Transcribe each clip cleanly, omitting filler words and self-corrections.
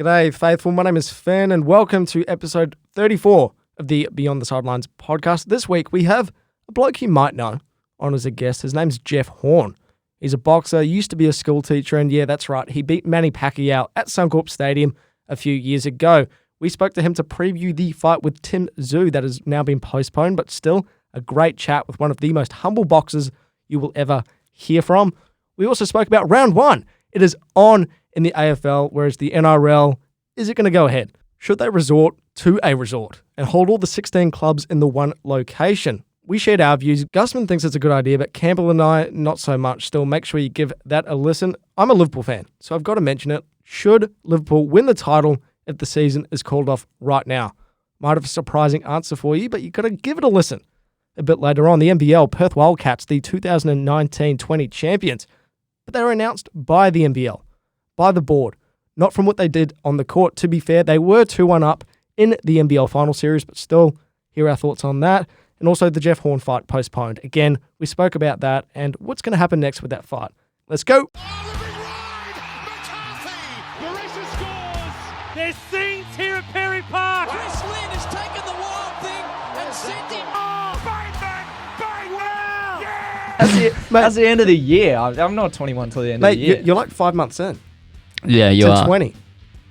G'day, faithful. My name is Finn, and welcome to episode 34 of the Beyond the Sidelines podcast. This week, we have a bloke you might know on as a guest. His name's Jeff Horn. He's a boxer, used to be a school teacher, and yeah, that's right, he beat Manny Pacquiao at Suncorp Stadium a few years ago. We spoke to him to preview the fight with Tim Tszyu that has now been postponed, but still a great chat with one of the most humble boxers you will ever hear from. We also spoke about round one. It is on in the AFL, whereas the NRL, is it going to go ahead? Should they resort to a resort and hold all the 16 clubs in the one location? We shared our views. Gusman thinks it's a good idea, but Campbell and I, not so much. Still, make sure you give that a listen. I'm a Liverpool fan, so I've got to mention it. Should Liverpool win the title if the season is called off right now? Might have a surprising answer for you, but you've got to give it a listen. A bit later on, the NBL, Perth Wildcats, the 2019-20 champions, but they were announced by the NBL. By the board, not from what they did on the court. To be fair, they were 2-1 up in the NBL final series, but still, here are our thoughts on that. And also the Jeff Horn fight postponed. Again, we spoke about that and what's going to happen next with that fight. Let's go. There's scenes here at Perry Park. Chris Lynn has taken the wild thing and sent him. Oh, bang, bang, bang, wow. Yeah! That's the end of the year. I'm not 21 till the end of the year. You're like 5 months in. Yeah, you to are. 20.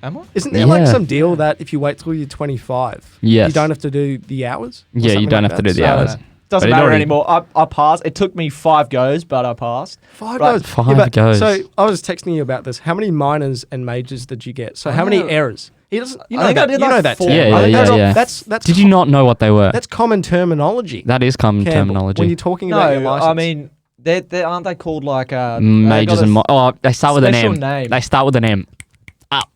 Am I? Isn't there like some deal that if you wait till you're 25, Yes. you don't have to do the hours? Or Yeah, you something don't like have to do that? the hours. Doesn't But it matter already- anymore. I passed. It took me 5 goes, but I passed. Five Right. goes. Five goes. So I was texting you about this. How many minors and majors did you get? So how many errors? He doesn't. You know I think I that. did You like know that. 4. Tim. Yeah, I think yeah, that's- yeah. That's. Did you not know what they were? That's common terminology. That is common Campbell, terminology. when you're talking about your No, license. I mean, they aren't they called like Majors and they start with an special M. name. They start with an M.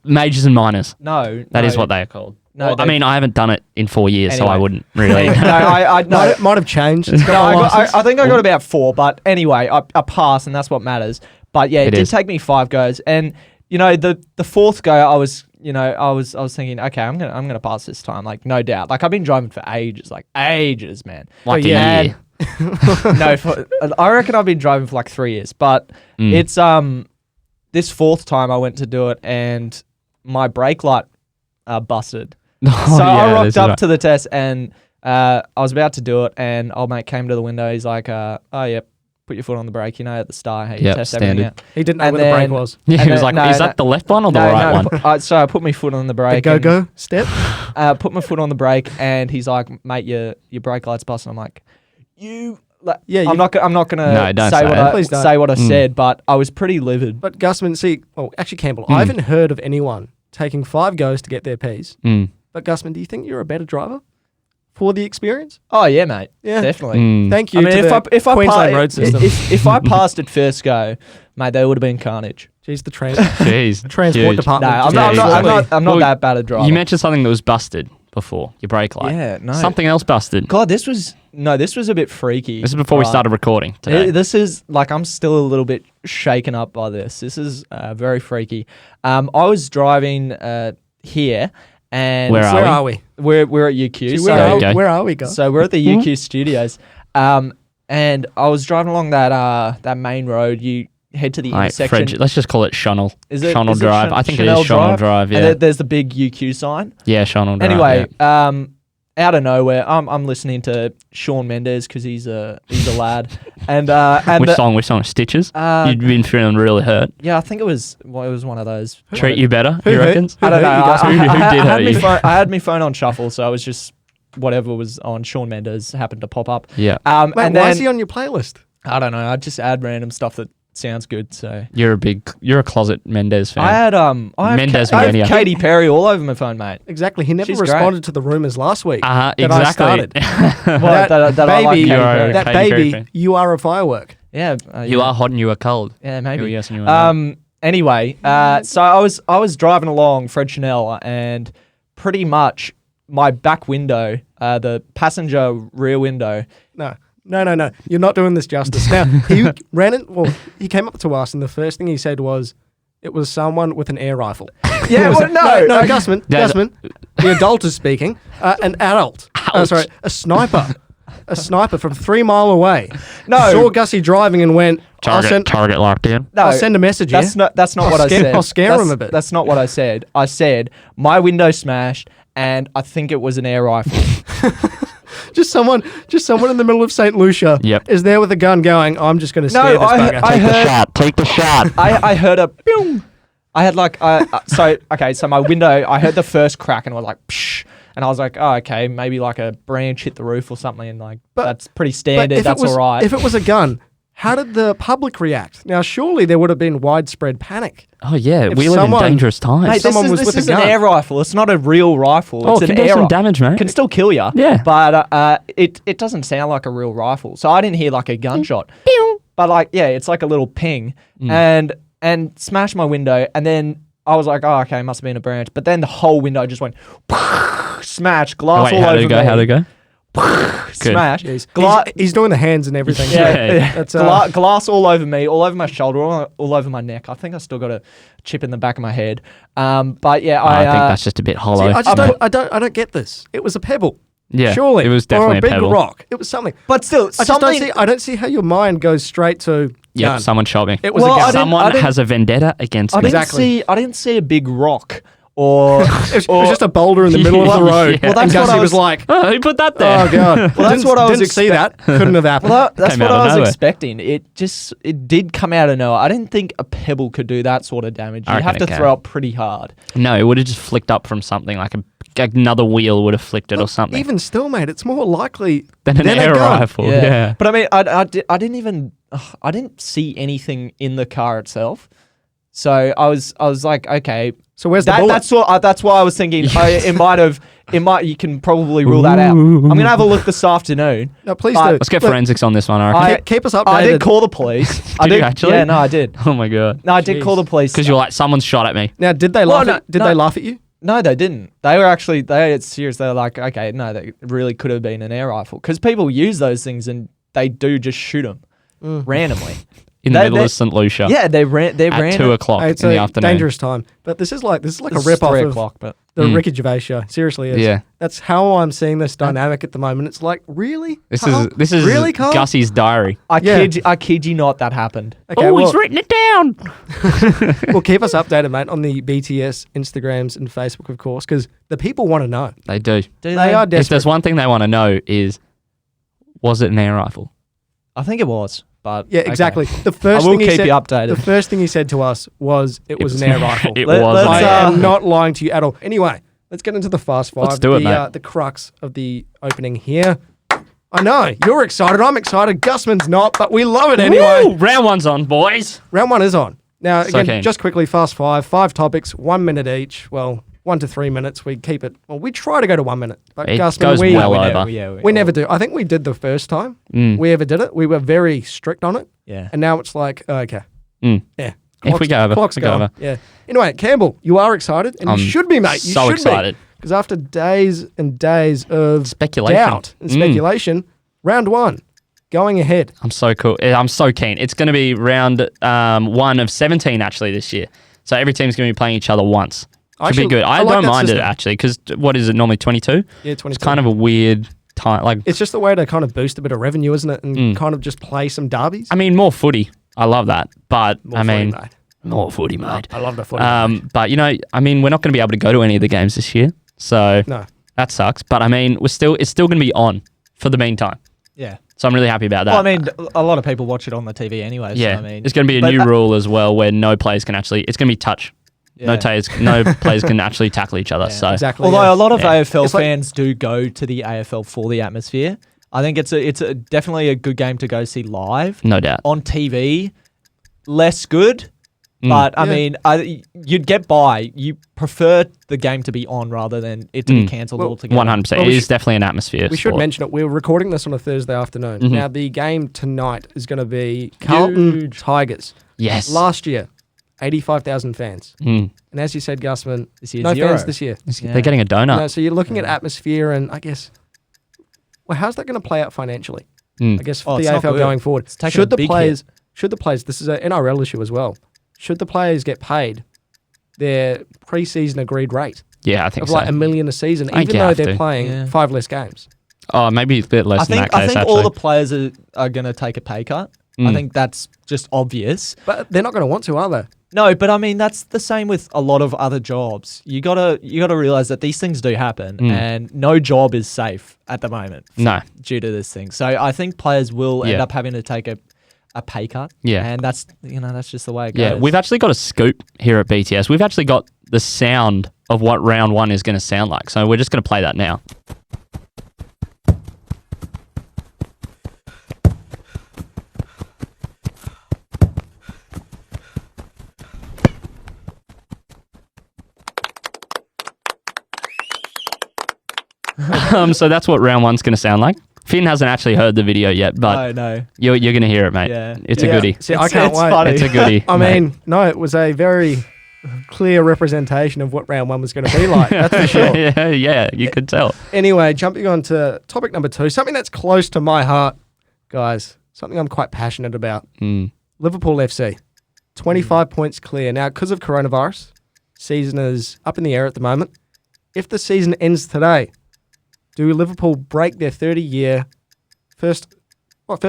Majors and minors. No, That is what they are called. No, Well, I mean, I haven't done it in 4 years, so I Anyway. wouldn't really. no, I no. might have changed. It's No, got a license. I think I got about 4, but anyway, I passed, and that's what matters. But yeah, it did is. take me 5 goes, and you know, the 4th go, I was thinking, okay, I'm gonna pass this time, like no doubt. Like I've been driving for ages, man. Like Oh, a yeah. year. No, I reckon I've been driving for like 3 years, but it's this 4th time I went to do it, and my brake light busted. Oh, So I yeah, rocked that's up right. to the test, and I was about to do it, and old mate came to the window. He's like, "Oh yeah, put your foot on the brake. You know, at the start, how you Yep, test everything standard. out." He didn't know And where the brake then- was. Yeah, And he was then- like, is that the left one or the right one? So I put my foot on the The brake. go-go step. Put my foot on the brake, and he's like, "Mate, your brake light's busted." I'm like, "You." Like, Yeah, I'm not gonna No, don't say say what it. I Please don't. say what I said, but I was pretty livid. But Gusman, actually Campbell, I haven't heard of anyone taking 5 goes to get their Ps. But Gusman, do you think you're a better driver for the experience? Oh yeah, mate. Yeah. Definitely. Thank you I mean, to if the I Queensland road system. if I passed at first go, mate, there would have been carnage. Jeez, the Jeez. transport Huge. No, department. I'm just not, absolutely- I'm not Well, that bad a driver. You mentioned something that was busted before, your brake light. Yeah, no. Something else busted. God, this was a bit freaky. This is before we started recording today. This is like I'm still a little bit shaken up by this. This is very freaky. I was driving here, and Where Where are we? We're at UQ. See, So, Okay. where are we, guys? so we're at the UQ studios, and I was driving along that main road. You head to the Mate, intersection. Fred, let's just call it Shonnell. Is it Shonnell is it Drive. Sh- I think Chanel it is Shonnell Drive, yeah. And there's the big UQ sign. Yeah, Shonnell Drive. Anyway, yeah. out of nowhere, I'm listening to Shawn Mendes because he's a lad, and Which the- song? Stitches? Uh, You'd been feeling really hurt. Yeah, I think it was one of those. Treat you better, Who you hurt- reckons? who I don't know. hurt you guys? Who did I hurt had you? I had my phone on shuffle, so I was just whatever was on Shawn Mendes happened to pop up. Yeah. Mate, And why then is he on your playlist? I don't know. I just add random stuff that sounds good. So You're a closet Mendes fan. I had Mendes I Mania. had Katy Perry all over my phone, mate. Exactly. He never She's great. responded to the rumors last week. that I exactly. started. What, that I like baby, Katy You are Perry. a that Katy Perry baby, fan. you are a firework. Yeah, You are hot and you are cold. Yeah, maybe. Yes, and you are not. Anyway, so I was driving along Fred Chanel, and pretty much my back window, the passenger rear window. No. You're not doing this justice. Now, he came up to us, and the first thing he said was, it was someone with an air rifle. Yeah, well, no, Gusman, the adult is speaking. An adult. Sorry, a sniper. a sniper from 3 mile away No. saw Gussie driving and went, Target locked in. No, I'll send a message here. That's not what I said. I'll scare him a bit. That's not what I said. I said my window smashed, and I think it was an air rifle. Just someone in the middle of St. Lucia Yep. is there with a gun going, I'm just going to scare this bugger. I heard. Take the shot. I heard a boom. I had like so my window. I heard the first crack and I was like, psh, and I was like, oh, okay, maybe like a branch hit the roof or something, and like that's pretty standard. if That's it was, all right. If it was a gun, how did the public react? Now, surely there would have been widespread panic. Oh yeah, If we live in someone- dangerous times. Mate, someone was this with a is an gun. air rifle. It's not a real rifle. Oh, It's it an can do air some rifle. damage, mate. Can still kill you. Yeah. But it doesn't sound like a real rifle. So I didn't hear like a gunshot. But like, yeah, it's like a little ping and smashed my window. And then I was like, oh, okay, must have been a branch. But then the whole window just went smash, glass Wait, all how over did it go? me. How did it go? Smash. He's doing the hands and everything. Yeah, That's, glass all over me, all over my shoulder, all over my neck. I think I still got a chip in the back of my head. But yeah, I think that's just a bit hollow. I don't get this. It was a pebble. Yeah, Surely. it was or definitely a a big pebble. rock. It was something. But still, I don't see how your mind goes straight to Yep, gun. someone shot me. It was Well, a I gun. didn't- Someone has a vendetta against I me. didn't Exactly. I didn't see a big rock or. It was just a boulder in the middle of the road. Yeah. Well, and that's what Gussie I was was- like, Oh, who put that there? oh, God. Well, that's what I was didn't see that. Couldn't have happened. Well, that's Came what out of I was nowhere. expecting. It did come out of nowhere. I didn't think a pebble could do that sort of damage. I You have reckon to it throw can. up pretty hard. No, it would have just flicked up from something like another wheel would have flicked it or something. Even still, mate, it's more likely than an a air gun. rifle. Yeah. But I mean, I didn't even I didn't see anything in the car itself. So I was like, okay, So where's the bullet? that's why I was thinking you can probably rule that out. I'm gonna have a look this afternoon. No, please But- do. Let's get Look, forensics on this one, I reckon. keep us updated. I did call the police. I Did you actually? Yeah, no, I did. Oh my god. No, I did call the police. Because you're like, someone's shot at me. Now, did they Well, laugh? no, Did no. they laugh at you? No, they didn't. They were serious. They were like, okay, no, that really could have been an air rifle. Because people use those things and they do just shoot them randomly. In the They- middle they- of St. Lucia. Yeah, they're At random. 2 o'clock Hey, it's in the a afternoon. dangerous time. But this is like a This is rip off 3 of o'clock, but the Ricky Gervais show. Seriously, is. Yeah. That's how I'm seeing this dynamic at the moment. It's like, really? This Carl? is really, Carl? Gussie's diary. I Yeah. kid you not, that happened. Okay, Oh, well, he's written it down. well, keep us updated, mate, on the BTS Instagrams and Facebook, of course, because the people want to know. They do. Do They are If desperate. there's one thing they want to know is, was it an air rifle? I think it was, but Yeah, okay. exactly. The first I will thing he keep said, you updated. The first thing he said to us was it was an air rifle. It Let- was. let's, I mate. am not lying to you at all. Anyway, let's get into the fast five. Let's do it, mate. The crux of the opening here. I know you're excited. I'm excited. Gusman's not, but we love it anyway. Woo! Round one's on, boys. Round one is on. Now, So again, keen. just quickly, fast five topics, 1 minute each. Well, 1 to 3 minutes. We keep it. Well, we try to go to 1 minute, but It Gusman, goes we well never, over. we never do. I think we did the first time we ever did it. We were very strict on it, Yeah. and now it's like, okay, Mm. yeah. If we go over, clock's we go going. over. Yeah. Anyway, Campbell, you are excited, and I'm you should be, mate. You so should excited. Because after days and days of Speculation. doubt and speculation, round one, going ahead. I'm so cool. I'm so keen. It's going to be round 1 of 17 actually this year. So every team's going to be playing each other once. Should Actually, be good. I I, like don't that mind system. it actually because what is it normally 22? Yeah, 22. It's kind of a weird time. Like It's just a way to kind of boost a bit of revenue, isn't it? And kind of just play some derbies. I mean more footy. I love that, but More I mean footy, mate. more footy, mate. I love the footy. But you know, I mean, we're not going to be able to go to any of the games this year, so No. that sucks. But I mean, it's still going to be on for the meantime. Yeah. So I'm really happy about that. Well, I mean, a lot of people watch it on the TV anyway. yeah, So, I mean, there's going to be a but new that- rule as well where no players can actually. It's going to be touch. No yeah. players can actually tackle each other. So Exactly. Although yeah. a lot of Yeah. AFL It's like- fans do go to the AFL for the atmosphere. I think it's definitely a good game to go see live. no doubt. On TV, less good. But I Yeah. mean, you'd get by. You prefer the game to be on rather than it to be cancelled Well, altogether. 100%. Well, It we is definitely an atmosphere. We should sport. mention it. We're recording this on a Thursday afternoon. Mm-hmm. Now, the game tonight is going to be Carlton Tigers. Yes. Last year, 85,000 fans. Mm. And as you said, Gusman, This year, no 0. fans this year. They're getting a donut. No, so you're looking at atmosphere and I guess, well, how's that going to play out financially? Mm. I guess for Oh, the it's not AFL good. going forward. It's taking a big hit. Should the players, this is an NRL issue as well, should the players get paid their pre-season agreed rate Yeah, I think of so. like $1 million a season, I think even you though have they're to. playing Yeah. 5 less games? Oh, maybe a bit less in that case, I think actually. all the players are going to take a pay cut. I think that's just obvious. But they're not going to want to, are they? No, but I mean that's the same with a lot of other jobs. You gotta realize that these things do happen, and no job is safe at the moment. No. Due to this thing, so I think players will end up having to take a pay cut. Yeah. and that's just the way it goes. Yeah, we've actually got a scoop here at BTS. We've actually got the sound of what round one is going to sound like. So we're just going to play that now. So that's what round one's going to sound like. Finn hasn't actually heard the video yet, but no. you're going to hear it, mate. Yeah. It's a goodie. See, I can't it's wait. funny. It's a goodie. I mate. mean, no, it was a very clear representation of what round one was going to be like. That's for sure. yeah, you could tell. Anyway, jumping on to topic number 2, something that's close to my heart, guys, something I'm quite passionate about. Liverpool FC, 25 points clear. Now, because of coronavirus, season is up in the air at the moment. If the season ends today, do Liverpool break their 30-year first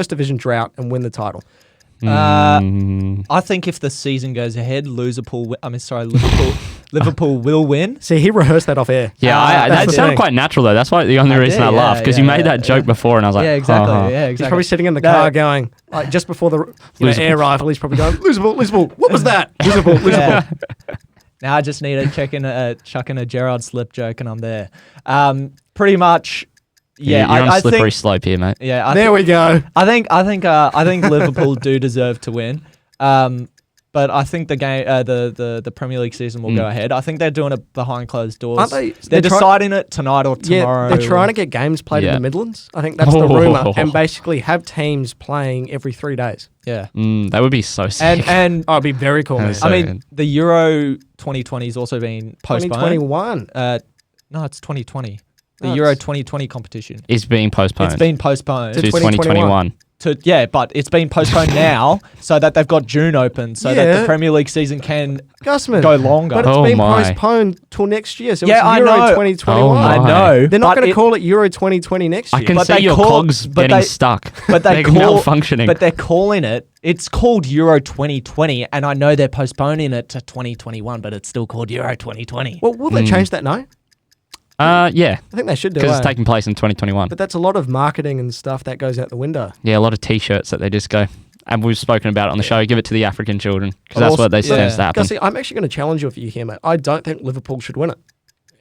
division drought and win the title? I think if the season goes ahead, Liverpool will win. See, he rehearsed that off air. Yeah, that's that the sounded thing. quite natural, though. That's why the only reason I laughed, because you made that joke before, and I was like, Yeah, exactly. uh-huh. Yeah, He's exactly. probably sitting in the car going, like, just before the air rifle, he's probably going, Liverpool, what was that? Liverpool. Yeah. Now I just need to chuck in a Gerard slip joke, and I'm there. Pretty much. Yeah, You're on a I slippery think. slope here, mate. Yeah, There we go. I think Liverpool do deserve to win. But I think the game, the Premier League season will go ahead. I think they're doing it behind closed doors. Aren't they? They're deciding it tonight or tomorrow. Yeah, they're trying to get games played in Yeah. the Midlands. I think that's the rumour. And basically have teams playing every 3 days. Yeah. That would be so sick. And Oh, it'd be very cool, man. So I mean, good. the Euro 2020 has also been postponed. 2021. No, it's 2020. The No, Euro it's- 2020 competition. It's being postponed. It's been postponed to to 2021. but it's been postponed now so that they've got June open so that Yeah. the Premier League season can Gusman. go longer. But it's Oh been my. postponed till next year. So Yeah, it's I Euro know. 2021. Oh my. I know. They're not but going to it- call it Euro 2020 next I year. can But see they your call- cogs but getting they- stuck. But they They're call malfunctioning. But they're calling it. It's called Euro 2020, and I know they're postponing it to 2021, but it's still called Euro 2020. Well, will they change that now? Yeah, I think they should do because it. it's taking place in 2021. But that's a lot of marketing and stuff that goes out the window. Yeah, a lot of T-shirts that they just go. And we've spoken about it on the show. Give it to the African children, because But that's also- what they yeah. tends to happen. Gussie, I'm actually going to challenge you if you hear, mate. I don't think Liverpool should win it.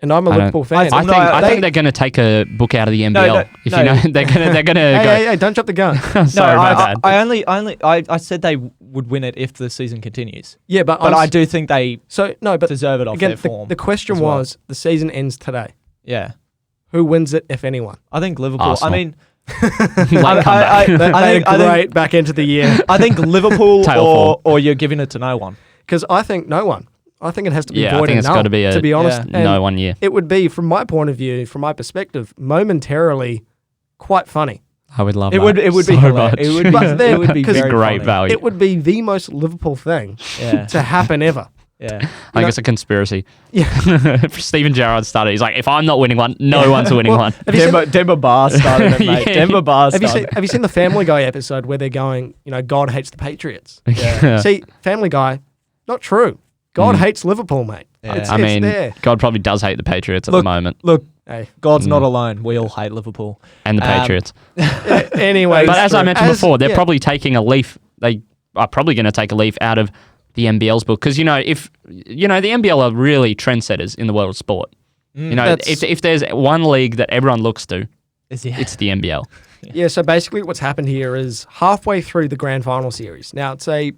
And I'm a I don't- Liverpool fan. I No, think they're going to take a book out of the NBL. no, if no. you know, they're going to go. Hey, don't jump the gun. Sorry, my bad. I said they would win it if the season continues. Yeah, but I do think they So, no, but deserve it off again, their form. the question as well. was, the season ends today. Yeah. Who wins it, if anyone? I think Liverpool. Arsenal. I mean, Late comeback. They great back into the year. I think Liverpool Tail or you're giving it to no one. Because I think no one. I think it has to be Yeah, I void think and it's null, got to be to be honest. Yeah. And no 1 year. It would be, from my point of view, from my perspective, momentarily quite funny. I would love It that. would be so hilarious. much. It would be, But then- it would be because very great funny. value. It would be the most Liverpool thing Yeah. to happen ever. Yeah. I think it's a conspiracy. Yeah. Stephen Gerrard started. He's like, if I'm not winning one, no one's winning Well, one. Have you, seen, Demba Bar started it, mate. Yeah. Demba Bar have, you started seen, have you seen the Family Guy episode where they're going, God hates the Patriots? Yeah. See, Family Guy, not true. God hates Liverpool, mate. Yeah. It's, I it's mean, there. God probably does hate the Patriots at Look, the moment, Look, Hey. God's not alone. We all hate Liverpool. and the Patriots. Anyway, But as I mentioned before, they're yeah. probably taking a leaf. They are probably going to take a leaf out of the NBL's book, because if the NBL are really trendsetters in the world of sport. That's- If there's one league that everyone looks to, it's the NBL. Yeah, so basically what's happened here is halfway through the grand final series. Now, it's a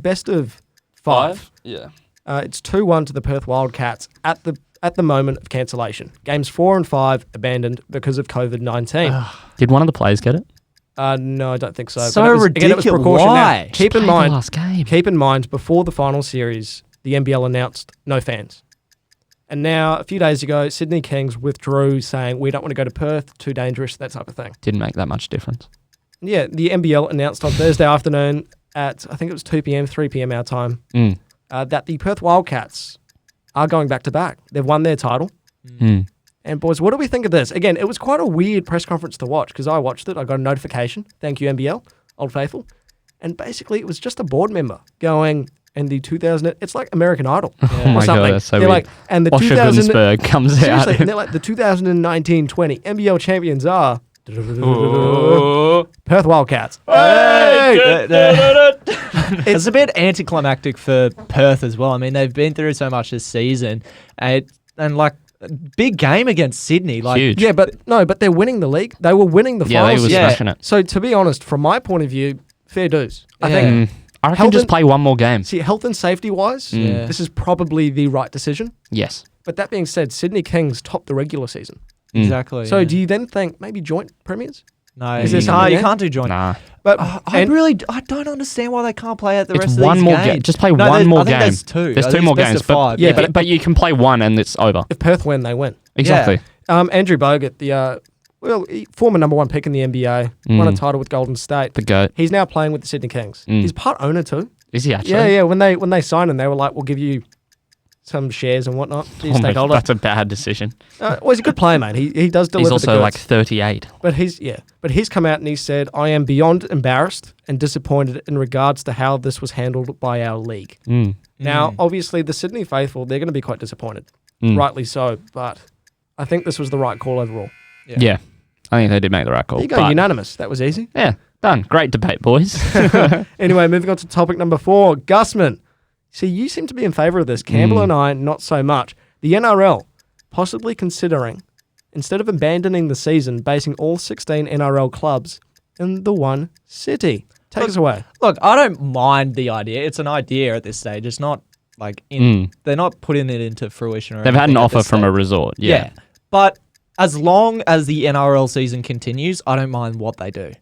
best of 5. Yeah. It's 2-1 to the Perth Wildcats at the moment of cancellation. Games 4 and 5 abandoned because of COVID-19. Did one of the players get it? No, I don't think so. So But again, it was ridiculous. precaution. Now, Why? keep in Play the mind, last game. keep in mind, before the final series, the NBL announced no fans. And now, a few days ago, Sydney Kings withdrew, saying we don't want to go to Perth, too dangerous, that type of thing. Didn't make that much difference. Yeah, the NBL announced on Thursday afternoon at, I think it was 2 p.m., 3 p.m. our time, that the Perth Wildcats are going back to back. They've won their title. Mm. And boys, what do we think of this? Again, it was quite a weird press conference to watch because I watched it. I got a notification. Thank you, NBL, Old Faithful. And basically, it was just a board member going, and the 2000, it's like American Idol or Oh my something. God, that's so they're weird. like, and the 2000, Osher comes seriously, out. and they're like, the 2019-20 NBL champions are Perth Wildcats. It's a bit anticlimactic for Perth as well. I mean, they've been through so much this season, and like big game against Sydney. Like, Huge. Yeah, but they're winning the league. They were winning the Yeah, they finals. were smashing it. So to be honest, from my point of view, fair dues. I Yeah. think. I reckon Health just and- play one more game. See, health and safety wise, Yeah. this is probably the right decision. Yes. But that being said, Sydney Kings topped the regular season. exactly. So yeah. do you then think maybe joint premiers? No, Is there you something can't, you there? can't do joint. Nah. But I don't understand why they can't play at the It's rest of one these more games. game. Just play No, one more I think game. There's two. There's I two think more it's best games. of But, five. yeah, but you can play one and it's over. if Perth win, they win. Exactly. Andrew Bogut, the former number one pick in the NBA, won a title with Golden State. The GOAT. He's now playing with the Sydney Kings. He's part owner too. Is he actually? Yeah. When they signed him, they were like, "We'll give you some shares and whatnot." He's Oh my, stakeholder. that's a bad decision. Well, he's a good player, mate. He does deliver. He's the also goods. like 38. But he's come out and he said, "I am beyond embarrassed and disappointed in regards to how this was handled by our league." Now, obviously, the Sydney faithful, they're going to be quite disappointed, rightly so. But I think this was the right call overall. Yeah. I think they did make the right call. There you go, but- unanimous. That was easy. Yeah. Done. Great debate, boys. Anyway, moving on to topic number 4, Gusman. See, you seem to be in favour of this. Campbell and I, not so much. The NRL possibly considering, instead of abandoning the season, basing all 16 NRL clubs in the one city. Take us away. Look, I don't mind the idea. It's an idea at this stage. It's not like they're not putting it into fruition. Or They've had an anything at offer this from a stage. resort. Yeah. Yeah. But as long as the NRL season continues, I don't mind what they do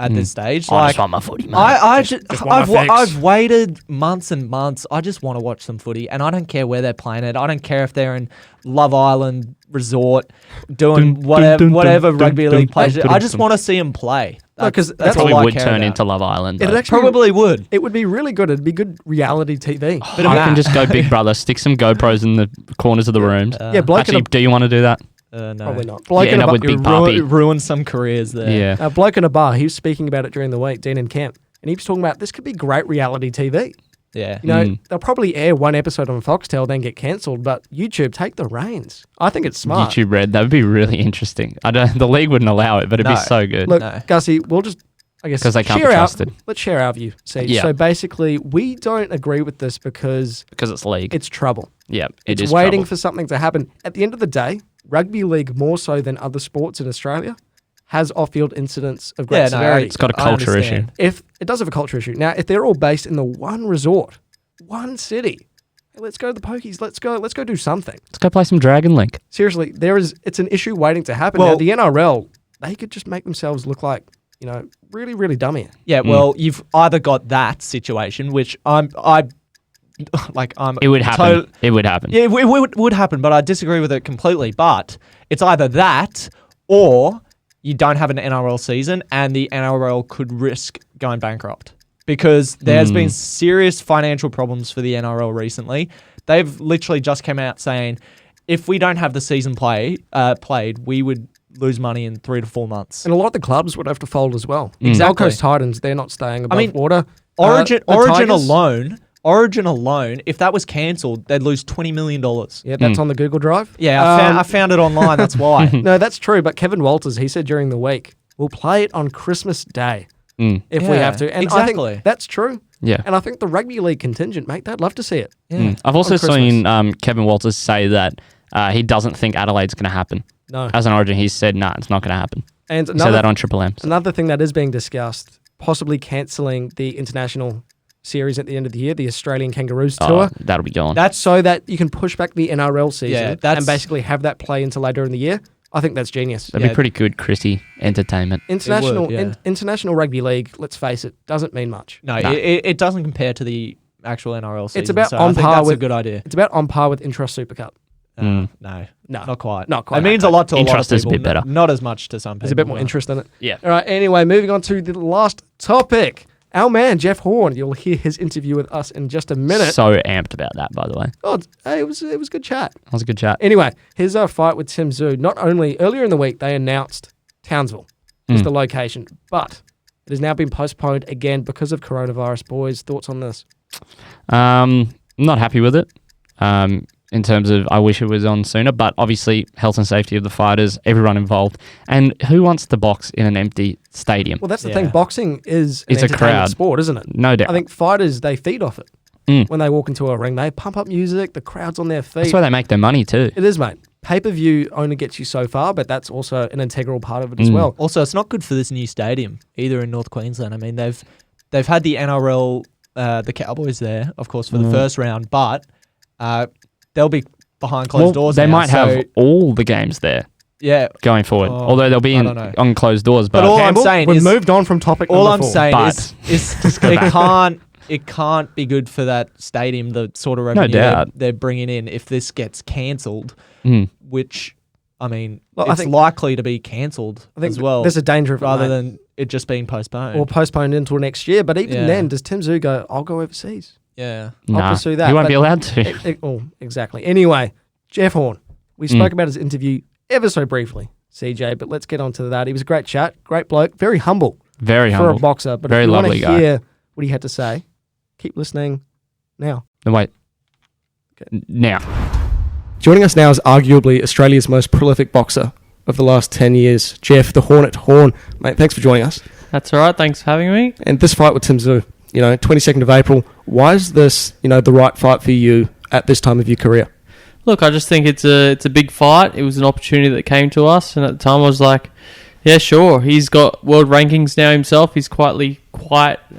at this stage. I Like, just want my footy, mate. I've waited months and months. I just want to watch some footy, and I don't care where they're playing it. I don't care if they're in Love Island Resort doing whatever rugby league plays. I just want to see them play. No, 'cause That's that's all Probably I would care turn about. into Love Island. It'd though. actually Probably would. It would be really good. It'd be good reality TV. I can just go Big Brother, stick some GoPros in the corners of the rooms. Yeah, bloke in Actually, do you want to do that? No. Probably not. Bloke You in end a up bar, with Big Barbie. Ruin some careers there. Yeah. a bloke in a bar. He was speaking about it during the week, Dean and Camp, and he was talking about this could be great reality TV. Yeah. You know, they'll probably air one episode on Foxtel, then get cancelled. But YouTube, take the reins. I think it's smart. YouTube Red, that would be really interesting. The league wouldn't allow it, but it'd No. be so good. Look, No. Gussie, we'll just, I guess, 'Cause they can't be share trusted. let's share our view. See, Yeah. so basically, we don't agree with this because because it's league. it's trouble. Yeah, It's is waiting trouble. for something to happen. At the end of the day, rugby league, more so than other sports in Australia, has off-field incidents of great Yeah, no, severity. It's got a I culture issue. understand. If it does have a culture issue. Now, if they're all based in the one resort, one city, hey, let's go to the pokies. Let's go do something. Let's go play some Dragon Link. Seriously, it's an issue waiting to happen. Now, Well- the NRL, they could just make themselves look like, really, really dummy. Yeah, well, you've either got that situation, which I'm It would happen. It would happen. Yeah, it would happen, but I disagree with it completely. But it's either that or you don't have an NRL season and the NRL could risk going bankrupt because there's been serious financial problems for the NRL recently. They've literally just come out saying if we don't have the season played, we would lose money in 3 to 4 months. And a lot of the clubs would have to fold as well. Exactly. Gold Coast Titans, they're not staying above mean, water. Origin The Tigers- Origin alone, if that was cancelled, they'd lose $20 million. Yeah, that's on the Google Drive. Yeah, I found it online. That's why. No, that's true. But Kevin Walters, he said during the week, we'll play it on Christmas Day if we Yeah, have to. And I exactly. think that's true. Yeah. And I think the rugby league contingent, mate, they'd love to see it. Yeah. I've also On Christmas. seen Kevin Walters say that he doesn't think Adelaide's going to happen. No. As an Origin, he said, nah, it's not going to happen. And He said that on Triple M. another thing that is being discussed, possibly cancelling the international series at the end of the year, the Australian Kangaroos tour. That'll be gone. That's so that you can push back the NRL season Yeah, that's- and basically have that play into later in the year. I think that's genius. That'd be pretty good, Chrissy entertainment. International would, yeah. international rugby league, let's face it, doesn't mean much. No, Nah. it doesn't compare to the actual NRL season. It's about so on I think par that's with a good idea. It's about on par with Intrust Super Cup. No, No, not quite. not quite. It means a lot to a lot of Interest is a people. bit better. Not as much to some people. There's a bit more but- interest in it. Yeah. All right. Anyway, moving on to the last topic. our man, Jeff Horn. You'll hear his interview with us in just a minute. So amped about that, by the way. It was a good chat. That was a good chat. Anyway, here's our fight with Tim Tszyu. Not only earlier in the week, they announced Townsville is the location, but it has now been postponed again because of coronavirus. Boys, thoughts on this? Not happy with it. In terms of, I wish it was on sooner, but obviously health and safety of the fighters, everyone involved, and who wants to box in an empty stadium? Well, that's the thing. Boxing is an It's a entertainment crowd. sport, isn't it? No doubt. I think fighters, they feed off it. When they walk into a ring, they pump up music, the crowd's on their feet. That's where they make their money too. It is, mate. Pay-per-view only gets you so far, but that's also an integral part of it as well. Also, it's not good for this new stadium either in North Queensland. I mean, they've had the NRL, the Cowboys there, of course, for the first round, but they'll be behind closed doors. They now, might have all the games there. Yeah, going forward. Although they'll be on closed doors. But all Campbell, I'm saying we've is, moved on from topic all number I'm 4. saying is it can't be good for that stadium, the sort of revenue they're bringing in, if this gets cancelled, which, I mean, I it's think likely to be cancelled as well. There's a danger of it, rather mate. than it just being postponed. Or postponed until next year. But even then, does Tim Tszyu go, I'll go overseas? Yeah. I'll pursue that. He won't be allowed to. Exactly. Anyway, Jeff Horn. We spoke about his interview ever so briefly, CJ, but let's get on to that. He was a great chat, great bloke, very humble. Very for humble. a boxer. But very if you want to lovely guy. hear what he had to say, keep listening now. No, wait. Now. Joining us now is arguably Australia's most prolific boxer of the last 10 years, Jeff the Hornet Horn. Mate, thanks for joining us. That's all right. Thanks for having me. And this fight with Tim Tszyu, 22nd of April, why is this, the right fight for you at this time of your career? Look, I just think it's a big fight. It was an opportunity that came to us, and at the time I was like, yeah, sure. He's got world rankings now himself. He's quite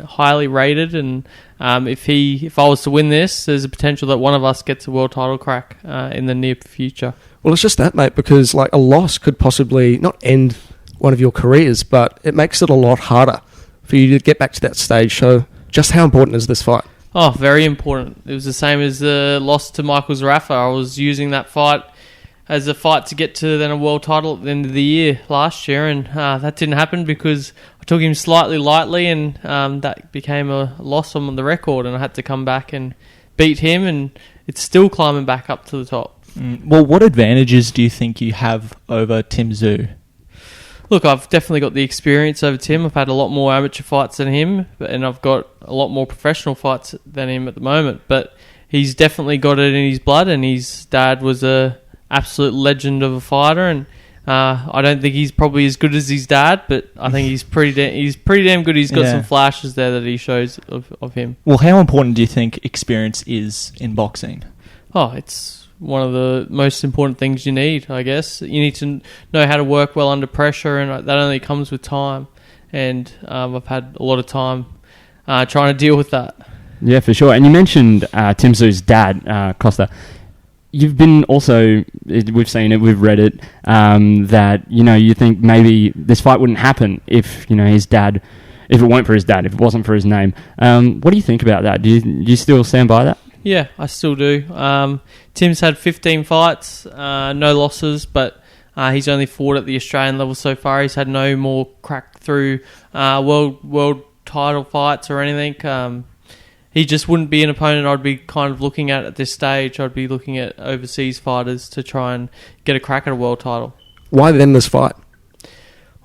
highly rated, and if I was to win this, there's a potential that one of us gets a world title crack in the near future. Well, it's just that, mate, because a loss could possibly not end one of your careers, but it makes it a lot harder for you to get back to that stage. So just how important is this fight? Oh, very important. It was the same as the loss to Michael Zerafa. I was using that fight as a fight to get to then a world title at the end of the year last year, and that didn't happen because I took him slightly lightly, and that became a loss on the record, and I had to come back and beat him, and it's still climbing back up to the top. Well, what advantages do you think you have over Tim Tszyu? Look, I've definitely got the experience over Tim. I've had a lot more amateur fights than him, and I've got a lot more professional fights than him at the moment. But he's definitely got it in his blood, and his dad was a absolute legend of a fighter. And I don't think he's probably as good as his dad, but I think he's pretty damn good. He's got some flashes there that he shows of him. Well, how important do you think experience is in boxing? Oh, it's one of the most important things you need, I guess. You need to know how to work well under pressure, and that only comes with time. And I've had a lot of time trying to deal with that. Yeah, for sure. And you mentioned Tim Tszyu's dad, Costa. You've been also, we've seen it, we've read it, that, you think maybe this fight wouldn't happen if, his dad, if it weren't for his dad, if it wasn't for his name. What do you think about that? Do you still stand by that? Yeah, I still do. Tim's had 15 fights, no losses, but he's only fought at the Australian level so far. He's had no more crack through world title fights or anything. He just wouldn't be an opponent I'd be kind of looking at this stage. I'd be looking at overseas fighters to try and get a crack at a world title. Why then this fight?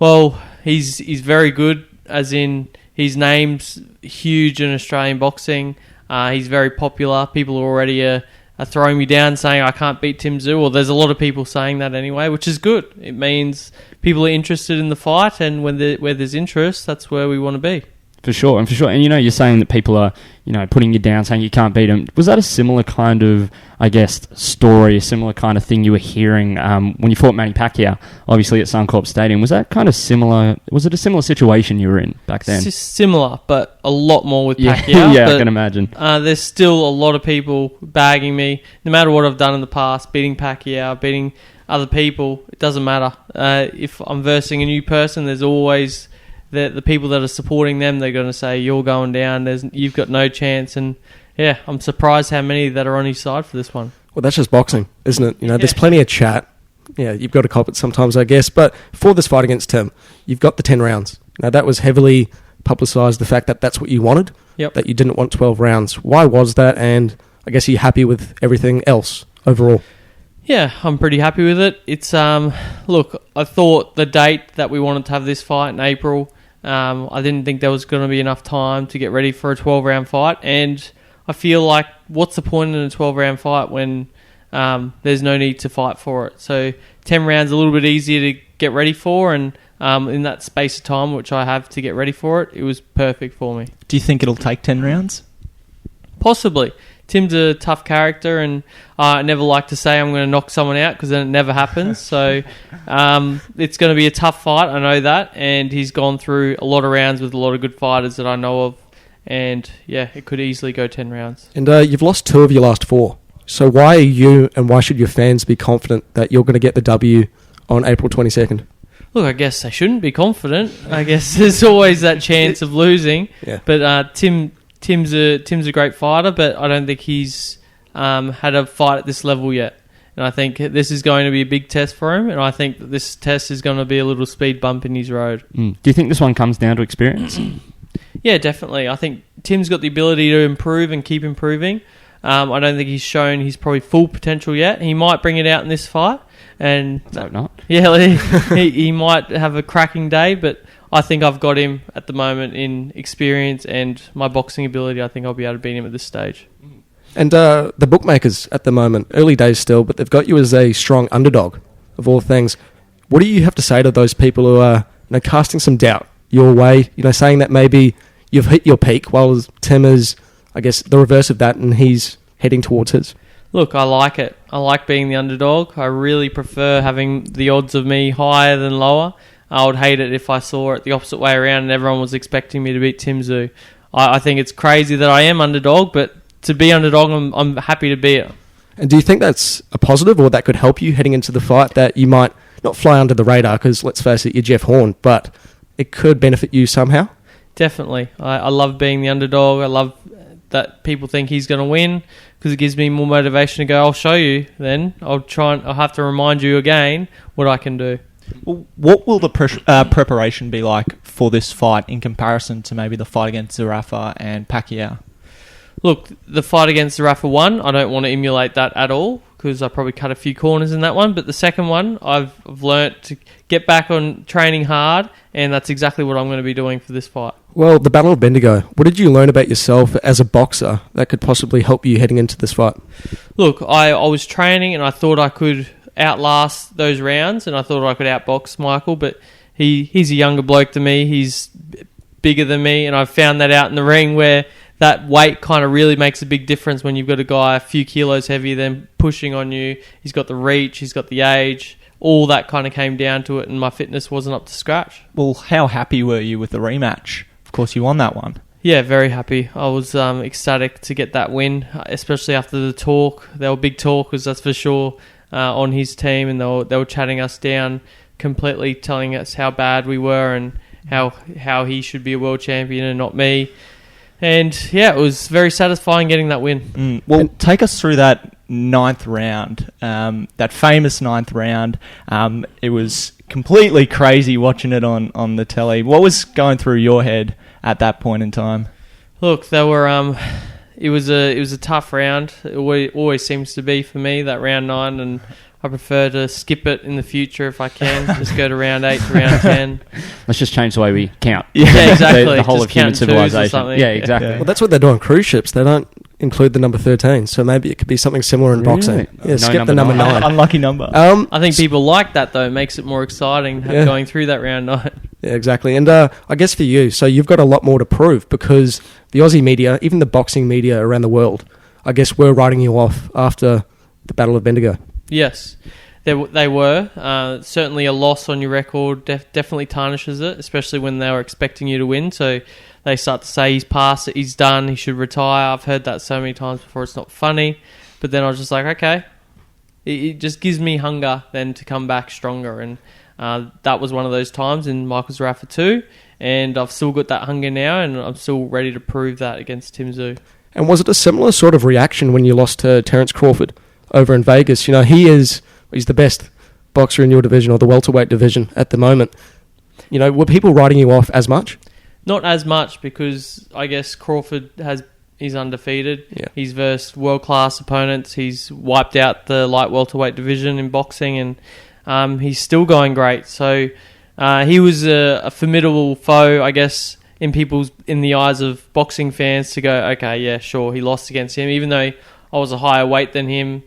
Well, he's very good, as in his name's huge in Australian boxing. He's very popular. People already are throwing me down saying I can't beat Tim Tszyu. Well, there's a lot of people saying that anyway, which is good. It means people are interested in the fight, and where there's interest, that's where we want to be. For sure. And you're saying that people are, putting you down, saying you can't beat him. Was that a similar kind of, story, a similar kind of thing you were hearing when you fought Manny Pacquiao, obviously at Suncorp Stadium? Was that kind of similar? Was it a similar situation you were in back then? Similar, but a lot more with Pacquiao. Yeah, I can imagine. There's still a lot of people bagging me, no matter what I've done in the past, beating Pacquiao, beating other people. It doesn't matter. If I'm versing a new person, there's always the people that are supporting them. They're going to say, you're going down, you've got no chance. And yeah, I'm surprised how many that are on his side for this one. Well, that's just boxing, isn't it? There's plenty of chat. Yeah, you've got to cop it sometimes, I guess. But for this fight against Tim, you've got the 10 rounds. Now, that was heavily publicised the fact that that's what you wanted, Yep. that you didn't want 12 rounds. Why was that? And I guess you're happy with everything else overall? Yeah, I'm pretty happy with it. It's look, I thought the date that we wanted to have this fight in April, I didn't think there was going to be enough time to get ready for a 12-round fight, and I feel like what's the point in a 12-round fight when there's no need to fight for it? So 10 rounds a little bit easier to get ready for, and in that space of time which I have to get ready for it, it was perfect for me. Do you think it'll take 10 rounds? Possibly. Tim's a tough character, and I never like to say I'm going to knock someone out because then it never happens. So it's going to be a tough fight, I know that, and he's gone through a lot of rounds with a lot of good fighters that I know of, and yeah, it could easily go 10 rounds. And you've lost 2 of your last 4. So why are you and why should your fans be confident that you're going to get the W on April 22nd? Look, I guess they shouldn't be confident. I guess there's always that chance of losing. Yeah. But Tim's a great fighter, but I don't think he's had a fight at this level yet. And I think this is going to be a big test for him, and I think that this test is going to be a little speed bump in his road. Do you think this one comes down to experience? Yeah, definitely. I think Tim's got the ability to improve and keep improving. I don't think he's shown his probably full potential yet. He might bring it out in this fight. And No, not. yeah, he might have a cracking day, but I think I've got him at the moment in experience and my boxing ability. I think I'll be able to beat him at this stage. And the bookmakers at the moment, early days still, but they've got you as a strong underdog of all things. What do you have to say to those people who are casting some doubt your way, saying that maybe you've hit your peak while Tim is, I guess, the reverse of that and he's heading towards his? Look, I like it. I like being the underdog. I really prefer having the odds of me higher than lower. I would hate it if I saw it the opposite way around and everyone was expecting me to beat Tim Tszyu. I think it's crazy that I am underdog, but to be underdog, I'm happy to be it. And do you think that's a positive, or that could help you heading into the fight, that you might not fly under the radar, because let's face it, you're Jeff Horn, but it could benefit you somehow? Definitely. I love being the underdog. I love that people think he's going to win, because it gives me more motivation to go, I'll show you then. I'll have to remind you again what I can do. Well, what will the preparation be like for this fight in comparison to maybe the fight against Zerafa and Pacquiao? Look, the fight against Zerafa 1, I don't want to emulate that at all, because I probably cut a few corners in that one. But the second one, I've learnt to get back on training hard, and that's exactly what I'm going to be doing for this fight. Well, the Battle of Bendigo, what did you learn about yourself as a boxer that could possibly help you heading into this fight? Look, I was training, and I thought I could outlast those rounds, and I thought I could outbox Michael, but he's a younger bloke than me. He's bigger than me, and I've found that out in the ring, where that weight kind of really makes a big difference when you've got a guy a few kilos heavier than pushing on you. He's got the reach, he's got the age. All that kind of came down to it, and my fitness wasn't up to scratch. Well, how happy were you with the rematch? Of course, you won that one. Yeah, very happy. I was ecstatic to get that win, especially after the talk. They were big talkers, that's for sure, on his team, and they were chatting us down completely, telling us how bad we were and how he should be a world champion and not me. And yeah, it was very satisfying getting that win. Well, take us through that 9th round, that famous 9th round. It was completely crazy watching it on the telly. What was going through your head at that point in time? Look, they were. It was a tough round. It always seems to be for me, that round 9, and I prefer to skip it in the future if I can. Just go to round 8 to round 10. Let's just change the way we count. Yeah, exactly. The whole just of human count twos or civilization. something. Yeah, exactly. Well, that's what they do on cruise ships. They don't include the number 13, so maybe it could be something similar in boxing. Yeah, No skip number the number 9. Unlucky number. I think people like that, though. It makes it more exciting going through that round 9. Yeah, exactly. And I guess for you, so you've got a lot more to prove, because the Aussie media, even the boxing media around the world, I guess were writing you off after the Battle of Bendigo. Yes, they were. Certainly a loss on your record definitely tarnishes it, especially when they were expecting you to win. So they start to say he's past it, he's done, he should retire. I've heard that so many times before, it's not funny. But then I was just like, okay. It just gives me hunger then to come back stronger. And that was one of those times in Michael Zerafa 2. And I've still got that hunger now, and I'm still ready to prove that against Tim Tszyu. And was it a similar sort of reaction when you lost to Terence Crawford over in Vegas? He's the best boxer in your division, or the welterweight division at the moment. Were people writing you off as much? Not as much because I guess Crawford he's undefeated. Yeah. He's versed world-class opponents. He's wiped out the light welterweight division in boxing, and he's still going great. So he was a formidable foe, I guess, in the eyes of boxing fans to go, okay, yeah, sure, he lost against him, even though I was a higher weight than him.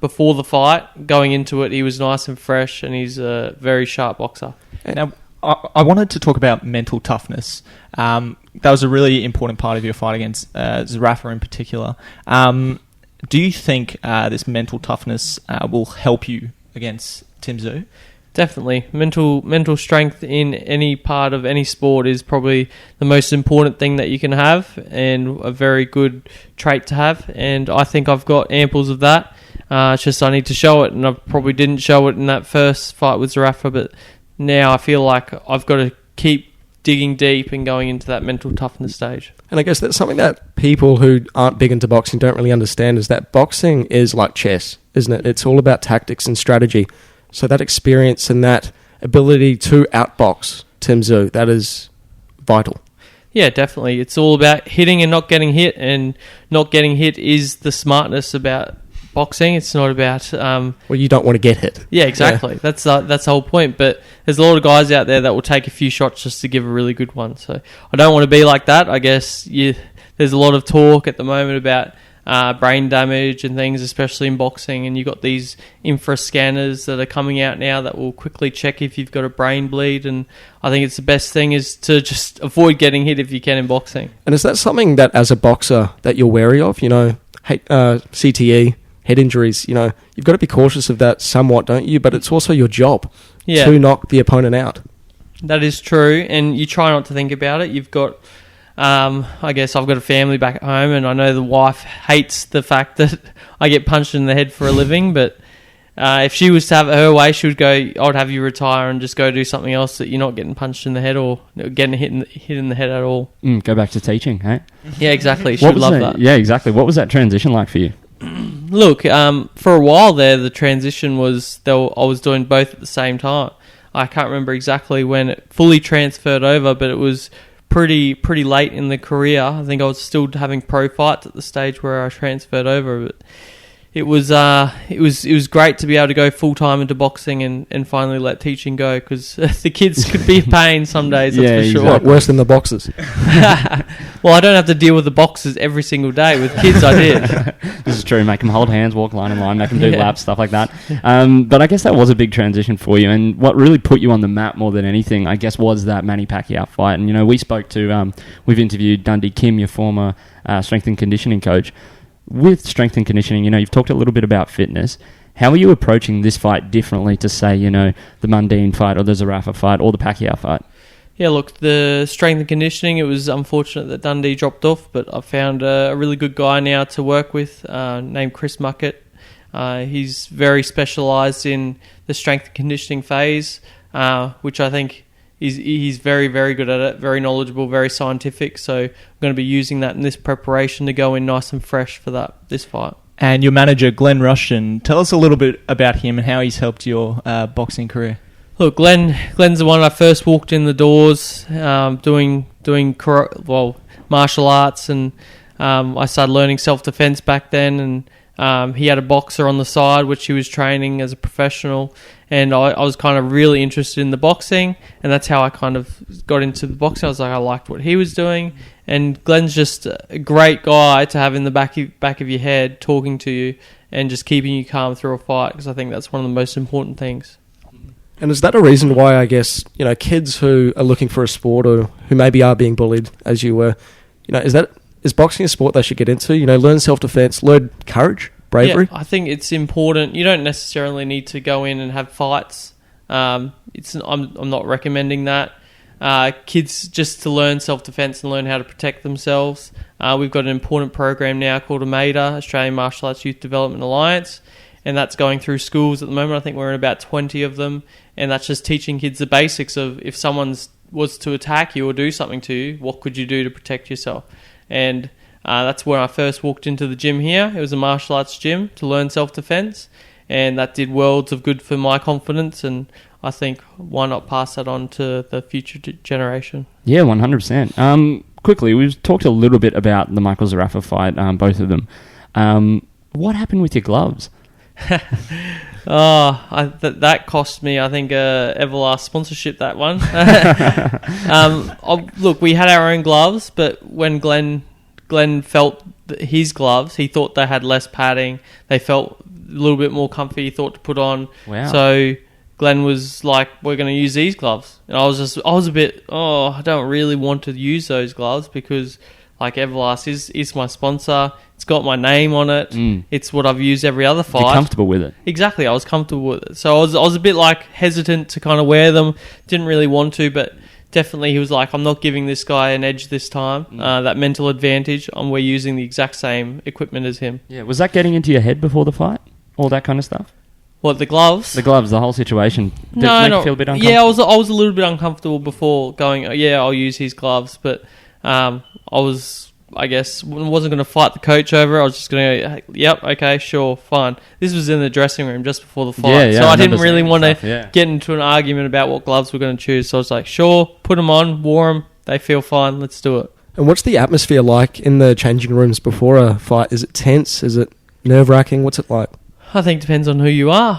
Before the fight, going into it, he was nice and fresh, and he's a very sharp boxer. Now, I wanted to talk about mental toughness. That was a really important part of your fight against Zerafa in particular. Do you think this mental toughness will help you against Tim Tszyu? Definitely. Mental strength in any part of any sport is probably the most important thing that you can have, and a very good trait to have. And I think I've got amples of that. It's just I need to show it, and I probably didn't show it in that first fight with Zerafa, but now I feel like I've got to keep digging deep and going into that mental toughness stage. And I guess that's something that people who aren't big into boxing don't really understand, is that boxing is like chess, isn't it? It's all about tactics and strategy. So that experience and that ability to outbox Tim Tszyu, that is vital. Yeah, definitely. It's all about hitting and not getting hit, and not getting hit is the smartness about boxing. It's not about... well, you don't want to get hit. Yeah, exactly. Yeah. That's the whole point. But there's a lot of guys out there that will take a few shots just to give a really good one. So I don't want to be like that. I guess there's a lot of talk at the moment about brain damage and things, especially in boxing, and you've got these infra scanners that are coming out now that will quickly check if you've got a brain bleed, and I think it's the best thing is to just avoid getting hit if you can in boxing. And is that something that as a boxer that you're wary of? CTE, head injuries, you've got to be cautious of that somewhat, don't you? But it's also your job to knock the opponent out. That is true, and you try not to think about it. You've got... I guess I've got a family back at home, and I know the wife hates the fact that I get punched in the head for a living, but if she was to have it her way, she would go, I'd have you retire and just go do something else that you're not getting punched in the head or getting hit in the head at all. Go back to teaching, hey? Yeah, exactly. She would love that. Yeah, exactly. What was that transition like for you? Look, for a while there, the transition was I was doing both at the same time. I can't remember exactly when it fully transferred over, but it was pretty late in the career. I think I was still having pro fights at the stage where I transferred over, but it was great to be able to go full time into boxing and finally let teaching go, because the kids could be a pain some days. That's for sure. Exactly. Worse than the boxers. Well, I don't have to deal with the boxers every single day. With kids, I did. This is true. Make them hold hands, walk line in line, make them do laps, stuff like that. But I guess that was a big transition for you, and what really put you on the map more than anything, I guess, was that Manny Pacquiao fight. And we spoke to, we've interviewed Dundee Kim, your former strength and conditioning coach. With strength and conditioning, you've talked a little bit about fitness. How are you approaching this fight differently to, say, the Mundine fight or the Zerafa fight or the Pacquiao fight? Yeah, look, the strength and conditioning, it was unfortunate that Dundee dropped off, but I found a really good guy now to work with named Chris Muckett. He's very specialised in the strength and conditioning phase, which I think he's very, very good at it, very knowledgeable, very scientific. So I'm going to be using that in this preparation to go in nice and fresh for this fight. And your manager, Glenn Rushton, tell us a little bit about him and how he's helped your boxing career. Look, Glenn's the one I first walked in the doors doing martial arts, and I started learning self-defense back then, and he had a boxer on the side which he was training as a professional, and I was kind of really interested in the boxing, and that's how I kind of got into the boxing. I was like, I liked what he was doing, and Glenn's just a great guy to have in the back of your head talking to you and just keeping you calm through a fight, because I think that's one of the most important things. And is that a reason why, I guess, kids who are looking for a sport or who maybe are being bullied, as you were, is boxing a sport they should get into? Learn self-defense, learn courage, bravery? Yeah, I think it's important. You don't necessarily need to go in and have fights. I'm not recommending that. Kids just to learn self-defense and learn how to protect themselves. We've got an important program now called AMADA, Australian Martial Arts Youth Development Alliance, and that's going through schools at the moment. I think we're in about 20 of them, and that's just teaching kids the basics of if someone was to attack you or do something to you, what could you do to protect yourself? And that's when I first walked into the gym here. It was a martial arts gym to learn self-defense, and that did worlds of good for my confidence. And I think why not pass that on to the future generation? Yeah, 100%. Quickly, we've talked a little bit about the Michael Zerafa fight, both of them. What happened with your gloves? That cost me, I think, Everlast sponsorship, that one. Look, we had our own gloves, but when Glenn felt his gloves, he thought they had less padding. They felt a little bit more comfy, he thought, to put on. Wow. So Glenn was like, we're going to use these gloves. And I was a bit, I don't really want to use those gloves because, like, Everlast is my sponsor. It's got my name on it. It's what I've used every other fight. You're comfortable with it. Exactly, I was comfortable with it. So I was a bit like hesitant to kind of wear them. Didn't really want to, but definitely he was like, I'm not giving this guy an edge this time. That mental advantage. We're using the exact same equipment as him. Yeah, was that getting into your head before the fight? All that kind of stuff? What, the gloves? The gloves, the whole situation. Did No, it make you feel a bit uncomfortable? Yeah, I was a little bit uncomfortable before going, I'll use his gloves, but I guess wasn't going to fight the coach over it. I was just going to go, yep, okay, sure, fine. This was in the dressing room just before the fight. Yeah, so I remember didn't really seeing want to stuff, yeah. get into an argument about what gloves we're going to choose. So I was like, sure, put them on, wore them, they feel fine, let's do it. And what's the atmosphere like in the changing rooms before a fight? Is it tense? Is it nerve-wracking? What's it like? I think it depends on who you are.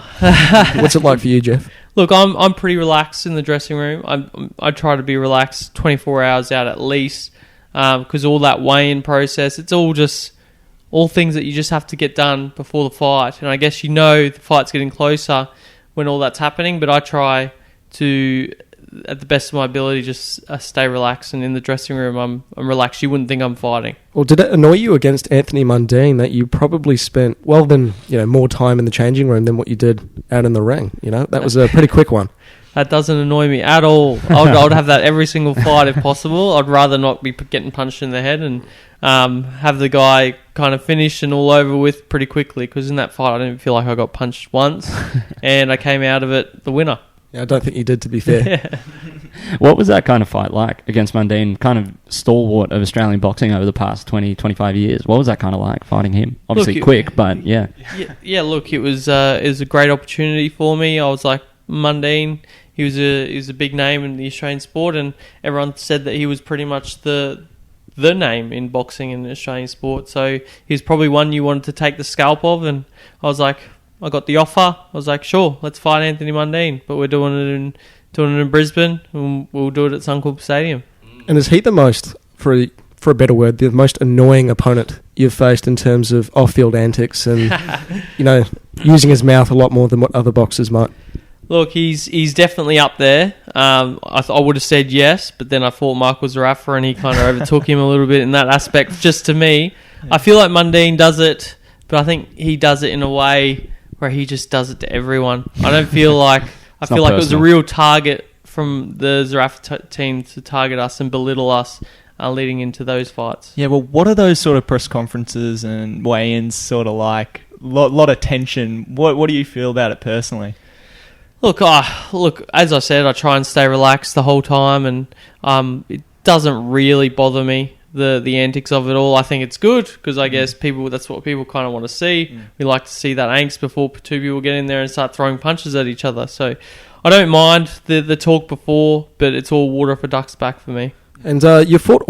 What's it like for you, Jeff? Look, I'm pretty relaxed in the dressing room. I try to be relaxed 24 hours out at least, because all that weigh-in process, it's all things that you just have to get done before the fight. And I guess the fight's getting closer when all that's happening, but I try to, at the best of my ability, just stay relaxed. And in the dressing room, I'm relaxed. You wouldn't think I'm fighting. Well, did it annoy you against Anthony Mundine that you probably spent, more time in the changing room than what you did out in the ring? That was a pretty quick one. That doesn't annoy me at all. I would have that every single fight if possible. I'd rather not be getting punched in the head and have the guy kind of finished and all over with pretty quickly, because in that fight I didn't feel like I got punched once and I came out of it the winner. Yeah, I don't think you did, to be fair. Yeah. What was that kind of fight like against Mundine, kind of stalwart of Australian boxing over the past 20, 25 years? What was that kind of like, fighting him? Obviously quick, but yeah. Yeah, look, it was a great opportunity for me. I was like, Mundine, he was a big name in the Australian sport, and everyone said that he was pretty much the name in boxing in Australian sport. So he was probably one you wanted to take the scalp of, and I was like, I got the offer. I was like, sure, let's fight Anthony Mundine, but we're doing it in Brisbane, and we'll do it at Suncorp Stadium. And is he the most, for a better word, the most annoying opponent you've faced in terms of off-field antics and using his mouth a lot more than what other boxers might? Look, he's definitely up there. I would have said yes, but then I fought Michael Zerafa and he kind of overtook him a little bit in that aspect. Just to me, I feel like Mundine does it, but I think he does it in a way where he just does it to everyone. I don't feel like I feel like it was a real target from the Zerafa team to target us and belittle us leading into those fights. Yeah, well, what are those sort of press conferences and weigh-ins sort of like? Lot of tension. What do you feel about it personally? Look, as I said, I try and stay relaxed the whole time, and it doesn't really bother me, the antics of it all. I think it's good, because I guess that's what people kind of want to see. We like to see that angst before two people get in there and start throwing punches at each other. So I don't mind the talk before, but it's all water off a duck's back for me. And you fought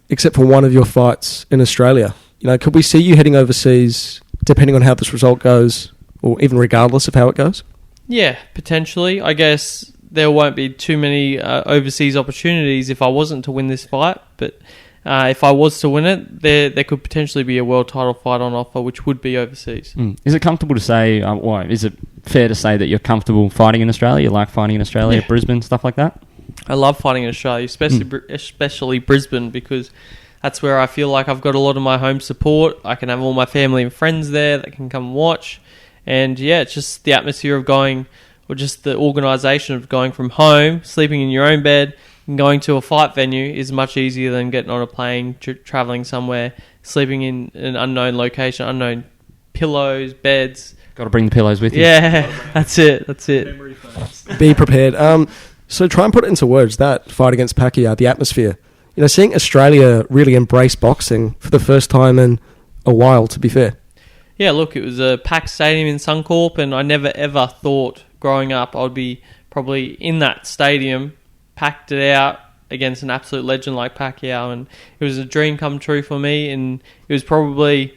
except for one of your fights in Australia. Could we see you heading overseas, depending on how this result goes, or even regardless of how it goes? Yeah, potentially. I guess there won't be too many overseas opportunities if I wasn't to win this fight, but if I was to win it, there could potentially be a world title fight on offer, which would be overseas. Is it comfortable to say, is it fair to say that you're comfortable fighting in Australia? You like fighting in Australia, Brisbane, stuff like that? I love fighting in Australia, especially Brisbane, because that's where I feel like I've got a lot of my home support. I can have all my family and friends there that can come watch. And yeah, it's just the atmosphere of going, or just the organisation of going from home, sleeping in your own bed, and going to a fight venue is much easier than getting on a plane, travelling somewhere, sleeping in an unknown location, unknown pillows, beds. Got to bring the pillows with you. Yeah, that's it. Be prepared. So try and put it into words, that fight against Pacquiao, the atmosphere. Seeing Australia really embrace boxing for the first time in a while, to be fair. yeah, look, it was a packed stadium in Suncorp, and I never ever thought growing up I'd be probably in that stadium, packed it out against an absolute legend like Pacquiao, and it was a dream come true for me, and it was probably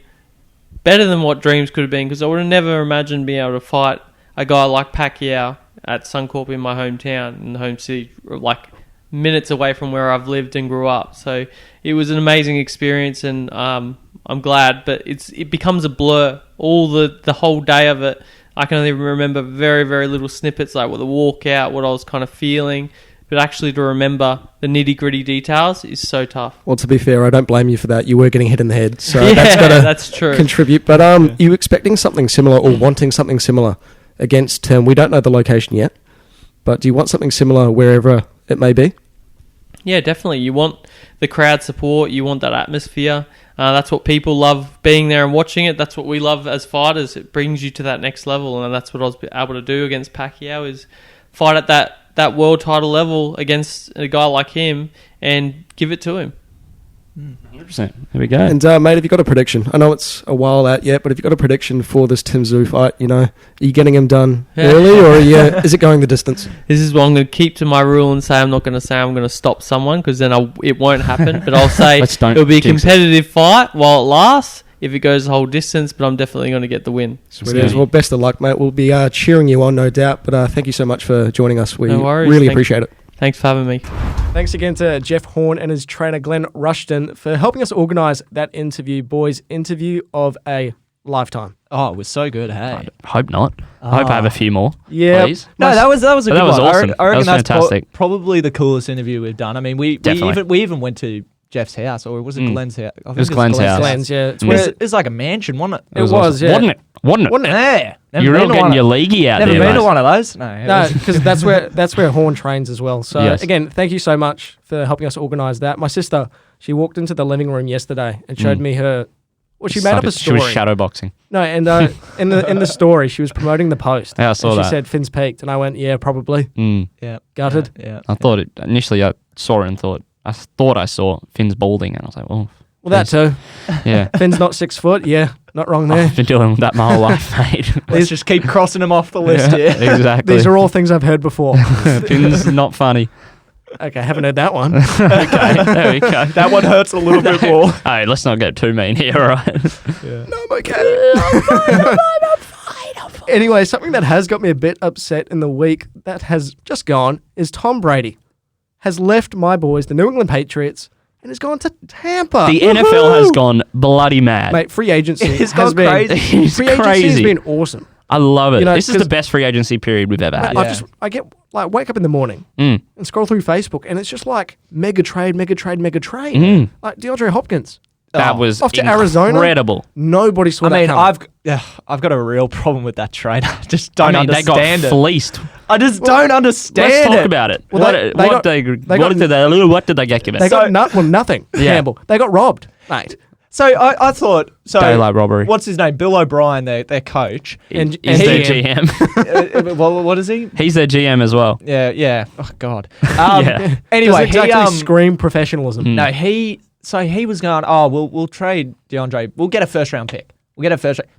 better than what dreams could have been, because I would have never imagined being able to fight a guy like Pacquiao at Suncorp in my hometown, in the home city, like minutes away from where I've lived and grew up. So it was an amazing experience, and I'm glad, but it becomes a blur. All the whole day of it, I can only remember very, very little snippets, like what the walkout, what I was kind of feeling. But actually to remember the nitty-gritty details is so tough. Well, to be fair, I don't blame you for that. You were getting hit in the head, so Yeah, that's got that's true. to contribute. But you expecting something similar or wanting something similar against Tim? We don't know the location yet, but do you want something similar wherever it may be? Yeah, definitely. You want the crowd support. You want that atmosphere. That's what people love, being there and watching it. That's what we love as fighters. It brings you to that next level, and that's what I was able to do against Pacquiao, is fight at that world title level against a guy like him and give it to him. 100%. There we go. And mate, have you got a prediction? I know it's a while out yet, but have you got a prediction for this Tim Tszyu fight? You know, are you getting him done early, or is it going the distance? This is what I'm going to keep to my rule and say I'm not going to say I'm going to stop someone, because then it won't happen. But I'll say it'll be a competitive fight while it lasts, if it goes the whole distance, but I'm definitely going to get the win. Sweet. Well, best of luck, mate. We'll be cheering you on, no doubt. But thank you so much for joining us. We really appreciate it. Thanks for having me. Thanks again to Jeff Horn and his trainer Glenn Rushton for helping us organise that interview, boys. Interview of a lifetime. Oh, it was so good, hey. I hope not. I hope I have a few more. Yeah. Please. No, that was a good that was one. awesome. I reckon that was that's fantastic. probably the coolest interview we've done. I mean, we even went to Jeff's house, or was it Glenn's house? I think it was Glenn's house. Glenn's, yeah. It's like a mansion, wasn't it? It was, awesome. yeah. Wasn't it? Yeah. You're all getting your leaguey out Never there, been mate. to one of those. No, because that's where Horn trains as well. So Yes. again, thank you so much for helping us organise that. My sister, she walked into the living room yesterday and showed me her. Well, she made up a story. She was shadowboxing. No, and in the story, she was promoting the post. Yeah, I saw and that. She said Finn's peaked, and I went, yeah, probably. Yeah. Gutted. Yeah. I thought it initially. I saw it and thought I saw Finn's balding, and I was like, well, Well, that too. yeah. Finn's not 6 foot. Yeah, not wrong there. I've been doing that my whole life, mate. Let's just keep crossing them off the list here. Exactly. These are all things I've heard before. Finn's not funny. Okay, haven't heard that one. Okay, there we go. That one hurts a little bit more. Hey, let's not get too mean here, all right? No, I'm okay. I'm fine. Anyway, something that has got me a bit upset in the week that has just gone is Tom Brady has left my boys, the New England Patriots, and has gone to Tampa. The NFL has gone bloody mad. Mate, free agency It's has gone been crazy. It's free agency has crazy. been awesome. I love it. You know, this is the 'cause- best free agency period we've ever had. Mate, I get wake up in the morning and scroll through Facebook, and it's just like mega trade. Like DeAndre Hopkins. That was off to Arizona. incredible. Nobody saw I that mean, coming. I've got a real problem with that trade. I just don't They understand got it. fleeced. I just don't understand Let's it. talk about it. Well, What did they get given? They got nothing. Yeah. Campbell. They got robbed, mate. So I thought, Daylight robbery. What's his name? Bill O'Brien, their coach. And He's their GM. Well, what is he? He's their GM as well. Yeah. Oh God. Yeah. Anyway, Does exactly scream professionalism. No, he was going. Oh, we'll trade DeAndre. We'll get a first round pick. They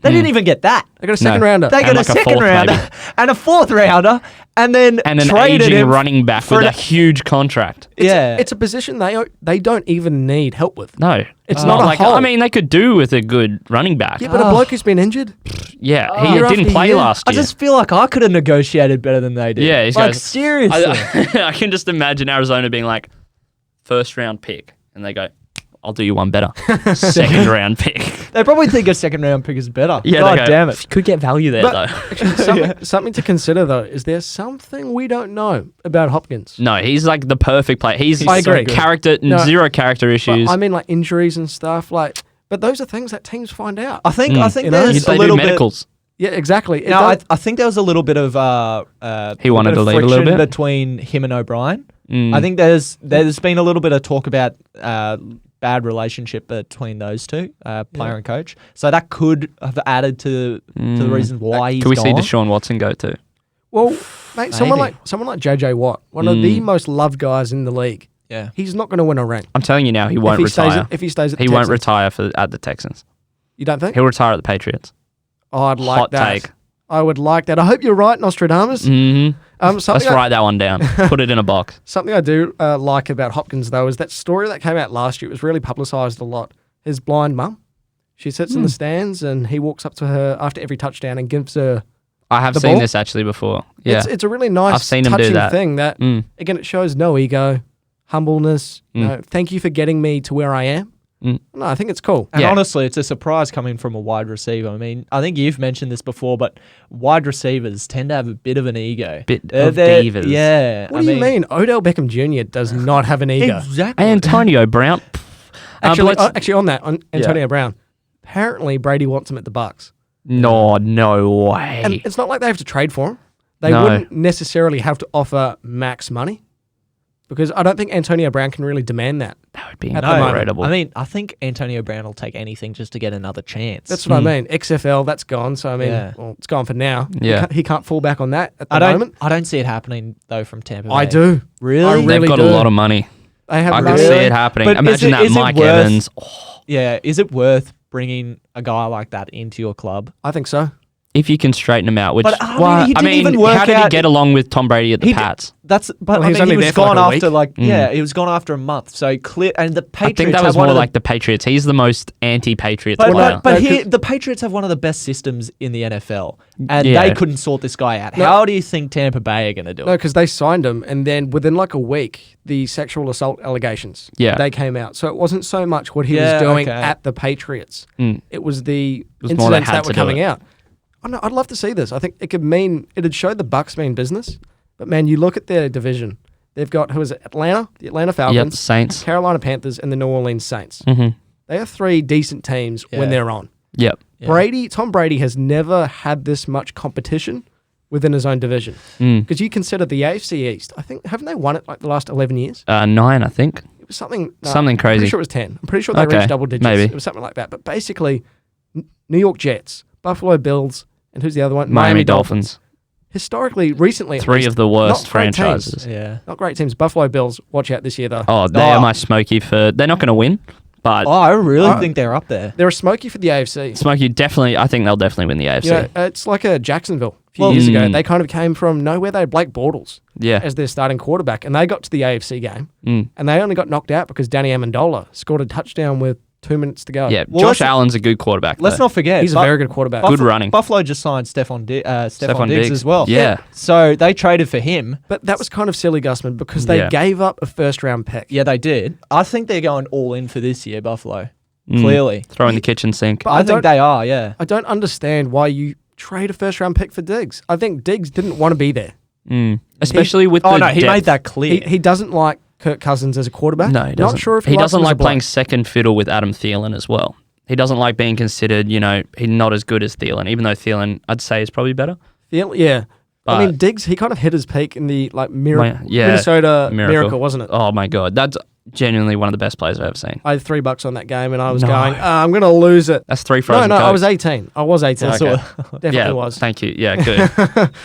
didn't even get that. They got a second rounder. They And got like a a second fourth, rounder maybe. and a fourth rounder, and then And an traded aging him running back for with an- a huge contract. It's a position they don't even need help with. No. It's not a like, hole. I mean, they could do with a good running back. Yeah, but a bloke who's been injured. Yeah, Year he didn't after play year. last I year. just feel like I could have negotiated better than they did. Yeah, he's like goes- seriously. I can just imagine Arizona being like, first round pick. And they go, I'll do you one better. Second round pick. They probably think a second round pick is better. Yeah, God they go, damn it. Could get value there, But- though. Something to consider, though, is there something we don't know about Hopkins? No, he's like the perfect player. He's I agree. character, No. zero character issues. But I mean, like injuries and stuff. But those are things that teams find out. I think You know? there's they a do little medicals. Yeah, exactly. bit. No, I think there was a little bit of He wanted to leave a little friction bit. between him and O'Brien. Mm. I think there's been a little bit of talk about bad relationship between those two, player and coach. So that could have added to the reason why he's Can we see gone. Deshaun Watson go too? Well, mate, someone Maybe. like JJ Watt, one of the most loved guys in the league. Yeah. He's not going to win a ring. I'm telling you now, he won't retire. If he stays at the He won't Texans. retire at the Texans. You don't think? He'll retire at the Patriots. Oh, I'd like Hot that. take. I would like that. I hope you're right, Nostradamus. Let's write that one down. Put it in a box. Something I do like about Hopkins, though, is that story that came out last year. It was really publicised a lot. His blind mum. She sits in the stands and he walks up to her after every touchdown and gives her I have the seen ball. this actually before. Yeah. It's a really nice, I've seen him do touching that. thing that, again, it shows no ego, humbleness. You know, thank you for getting me to where I am. No, I think it's cool. And Yeah. honestly, it's a surprise coming from a wide receiver. I mean, I think you've mentioned this before, but wide receivers tend to have a bit of an ego. Bit of divas. Yeah. What do you mean? Odell Beckham Jr. does not have an ego. Exactly. Antonio Brown. Actually, but let's- actually, on that, on Antonio Brown, apparently Brady wants him at the Bucks. no way. And it's not like they have to trade for him. They No. wouldn't necessarily have to offer max money because I don't think Antonio Brown can really demand that. That would be At the moment. incredible. I mean, I think Antonio Brown will take anything just to get another chance. That's what I mean. XFL, that's gone. So, I mean, Yeah. well, it's gone for now. Yeah. He can't fall back on that at the I moment. don't see it happening though from Tampa Bay. I do. Really? I They've really got do. a lot of money. They have I can money. see it happening. But Imagine that is it Mike worth- Evans. Yeah. Is it worth bringing a guy like that into your club? I think so. If you can straighten him out, which But, I mean, he didn't even work how did he out- get along with Tom Brady at the He d- Pats? That's but Well, I he was mean, only he there was for like gone a after week. yeah, he was gone after a month. So clear and the I Patriots think that have was one more of the, like the Patriots. He's the most anti-Patriots But, player. no, but 'cause- the Patriots have one of the best systems in the NFL, and Yeah. they couldn't sort this guy out. No. How do you think Tampa Bay are going to do No, it? because they signed him, and then within like a week, the sexual assault allegations, Yeah. they came out. So it wasn't so much what he Yeah, was doing okay. at the Patriots. Mm. It was the was more they incidents had that to were do coming it. out. I know, I'd love to see this. I think it could mean, it'd show the Bucks mean business. But man, you look at their division. They've got, who is it, Atlanta, the Atlanta Yep, Falcons, Saints. Carolina Panthers, and the New Orleans Saints. Mm-hmm. They are three decent teams when Yeah. they're on. Yep. Yeah. Tom Brady has never had this much competition within his own division. Mm. Because you consider the AFC East, I think, haven't they won it like the last 11 years? 9, I think. It was something... Something I'm crazy. pretty sure it was 10. I'm pretty sure they Okay, reached double digits. maybe. It was something like that. But basically, New York Jets, Buffalo Bills, and who's the other one? Miami Dolphins. Historically, recently... at Three least, of the worst not great franchises. teams. Yeah. Not great teams. Buffalo Bills, watch out this year, though. Oh, they are my smoky for... They're not going to win, but Oh, I really think they're up there. They're a smoky for the AFC. Smoky definitely... I think they'll definitely win the AFC. You know, it's like a Jacksonville a few years ago. Mm. They kind of came from nowhere. They had Blake Bortles Yeah. as their starting quarterback, and they got to the AFC game, Mm. and they only got knocked out because Danny Amendola scored a touchdown with 2 minutes to go. Yeah, Well, Josh Allen's a good quarterback. Let's though. not forget. He's a very good quarterback. Good running. Buffalo just signed Stephon Stephon Diggs Diggs. as well. Yeah. So they traded for him. But that was kind of silly, Gusman, because they Yeah. gave up a first-round pick. Yeah, they did. I think they're going all in for this year, Buffalo. Mm. Clearly. Throw in the kitchen sink. But I think don't- they are, yeah. I don't understand why you trade a first-round pick for Diggs. I think Diggs didn't want to be there. Mm. Especially with Oh, the no, he depth. made that clear. He doesn't like Kirk Cousins as a quarterback. No, he doesn't. Not sure if he likes doesn't him as a like playing bloke. second fiddle with Adam Thielen as well. He doesn't like being considered, he's not as good as Thielen, even though Thielen, I'd say, is probably better. Yeah. I mean, But- Diggs, he kind of hit his peak in the Yeah, Minnesota Miracle, wasn't it? Oh my God. That's genuinely one of the best players I've ever seen. I had $3 on that game, and I was No. going, I'm going to lose it. That's 3 No, frozen I Cokes. was 18. I was 18. Okay. Definitely Yeah, was. thank you. Yeah, good.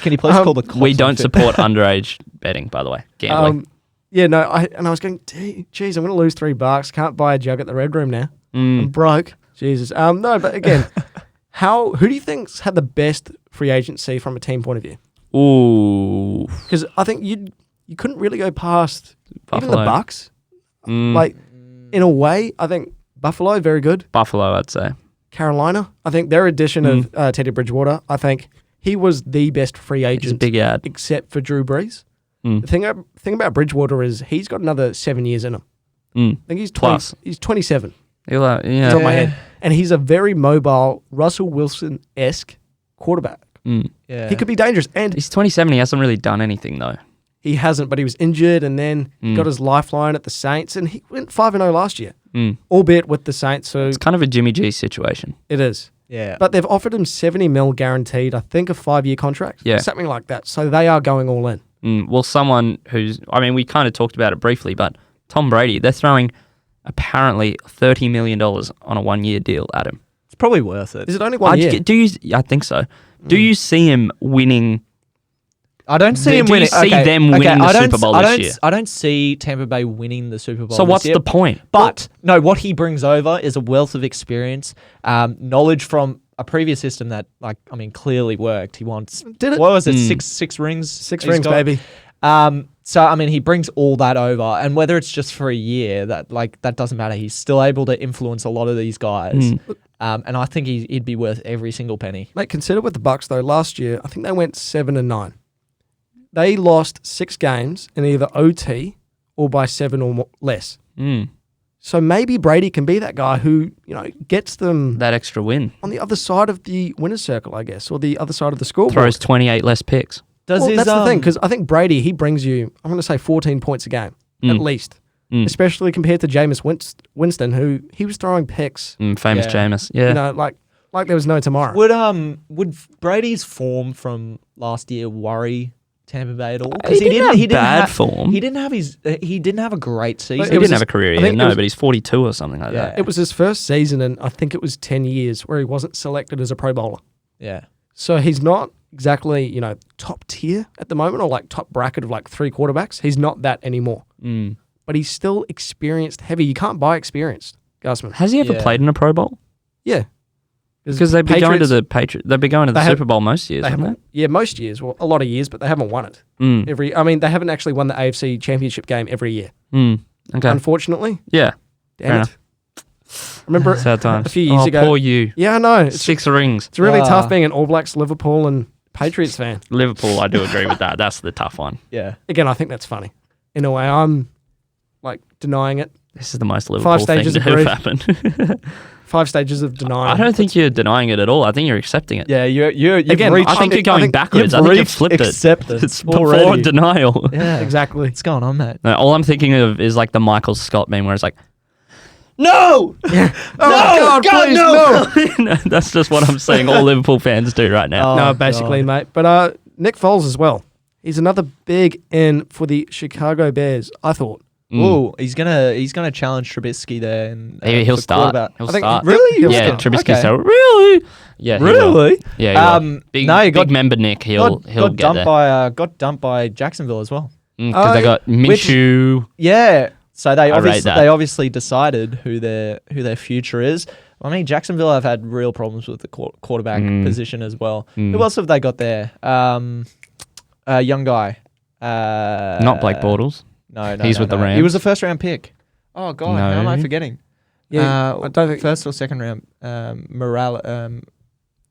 Can you please call the cops? We don't on support underage betting, by the way. Gambling. Yeah, no, I was going, geez, I'm going to lose $3. Can't buy a jug at the Red Room now. Mm. I'm broke. Jesus. No, but again, who do you think's had the best free agency from a team point of view? Ooh. Because I think you couldn't really go past even the Buffalo. Bucks. Mm. Like, in a way, I think Buffalo, very good. Buffalo, I'd say. Carolina, I think their addition of Teddy Bridgewater, I think he was the best free He's a agent big ad. except for Drew Brees. Mm. The thing about Bridgewater is he's got another 7 years in him. Mm. I think he's Plus. He's 27. Yeah. It's on my head. And he's a very mobile, Russell Wilson-esque quarterback. Mm. Yeah. He could be dangerous. And He's 27. He hasn't really done anything, though. he hasn't, but he was injured and then got his lifeline at the Saints. And he went 5-0 last year, albeit with the Saints. So It's kind of a Jimmy G situation. it is. Yeah. But they've offered him $70 million guaranteed, I think a 5-year contract. Yeah. Something like that. So they are going all in. Well, someone we kind of talked about it briefly, but Tom Brady, they're throwing apparently $30 million on a 1-year deal at him. It's probably worth it. Is it only 1 year? I think so. Do you see him winning? I don't see Do him you winning. see them winning the Super Bowl this year? I don't see Tampa Bay winning the Super Bowl. So this what's year. the point? But no, what he brings over is a wealth of experience, knowledge from a previous system that clearly worked. He wants Did it? what was it six rings? Six he's rings, got? baby. So I mean, he brings all that over, and whether it's just for a year, that doesn't matter. He's still able to influence a lot of these guys, and I think he'd be worth every single penny. Mate, consider with the Bucks though. Last year, I think they went 7-9. They lost 6 games in either OT or by 7 or less. So maybe Brady can be that guy who gets them That extra win. on the other side of the winner's circle, I guess, or the other side of the scoreboard. Throws 28 less picks. Well, that's the thing, because I think Brady, he brings you, I'm going to say 14 points a game, at least. Especially compared to Jameis Winston, who he was throwing picks. Famous Yeah. Jameis. Yeah. Like there was no tomorrow. Would Brady's form from last year worry Tampa Bay at all? He didn't have bad form. He didn't have a great season. He didn't have a career I year, think no, but he's 42 or something like Yeah. that. It was his first season, and I think it was 10 years where he wasn't selected as a Pro Bowler. Yeah. So he's not exactly, top tier at the moment, or like top bracket of like 3 quarterbacks. He's not that anymore. But he's still experienced heavy. You can't buy experienced, Gassman. Has he ever Yeah. played in a Pro Bowl? Yeah. Because they'd be going to the Patriots. They'd be going to the They have- Super Bowl most years, They haven't haven't, yeah, most years. Well, a lot of years, but they haven't won it. They haven't actually won the AFC Championship game every year. they? Okay. Unfortunately. Yeah. Damn Fair it. enough. Remember Sad times. a few years ago. Poor you. Yeah, I know. It's 6 rings. really tough being an All Blacks, Liverpool, and Patriots fan. Liverpool, I do agree with that. That's the tough one. Yeah. Again, I think that's funny. In a way, I'm denying it. This is the most Liverpool thing stages to of have grief. happened. 5 stages of denial. I don't think you're denying it at all. I think you're accepting it. Yeah, you've Again, reached, I think you're going backwards. you've I think you've reached flipped it. acceptance It's before already. denial. Yeah, Exactly. What's going on, mate? No, all I'm thinking of is like the Michael Scott meme where it's like, no! Oh, God, please, no. No, that's just what I'm seeing all Liverpool fans do right now. No, Oh, basically, God. mate. But Nick Foles as well. He's another big in for the Chicago Bears, I thought. Oh, he's gonna challenge Trubisky there, and He'll for start. quarterback. He'll I think- start. Really? He'll Yeah, start. Trubisky Okay. said, really? Yeah, he will. Really? Yeah, he will. Big, no, he got- big member Nick. He'll got get dumped there. got dumped by Jacksonville as well. Because they got Minshew. Yeah. So they I rate obviously that. decided who their future is. I mean, Jacksonville have had real problems with the quarterback position as well. Who else have they got there? A young guy. Not Blake Bortles. No, He's with the Rams. He was a first round pick. Oh God, how am I No. forgetting? Yeah, I don't think first or second round.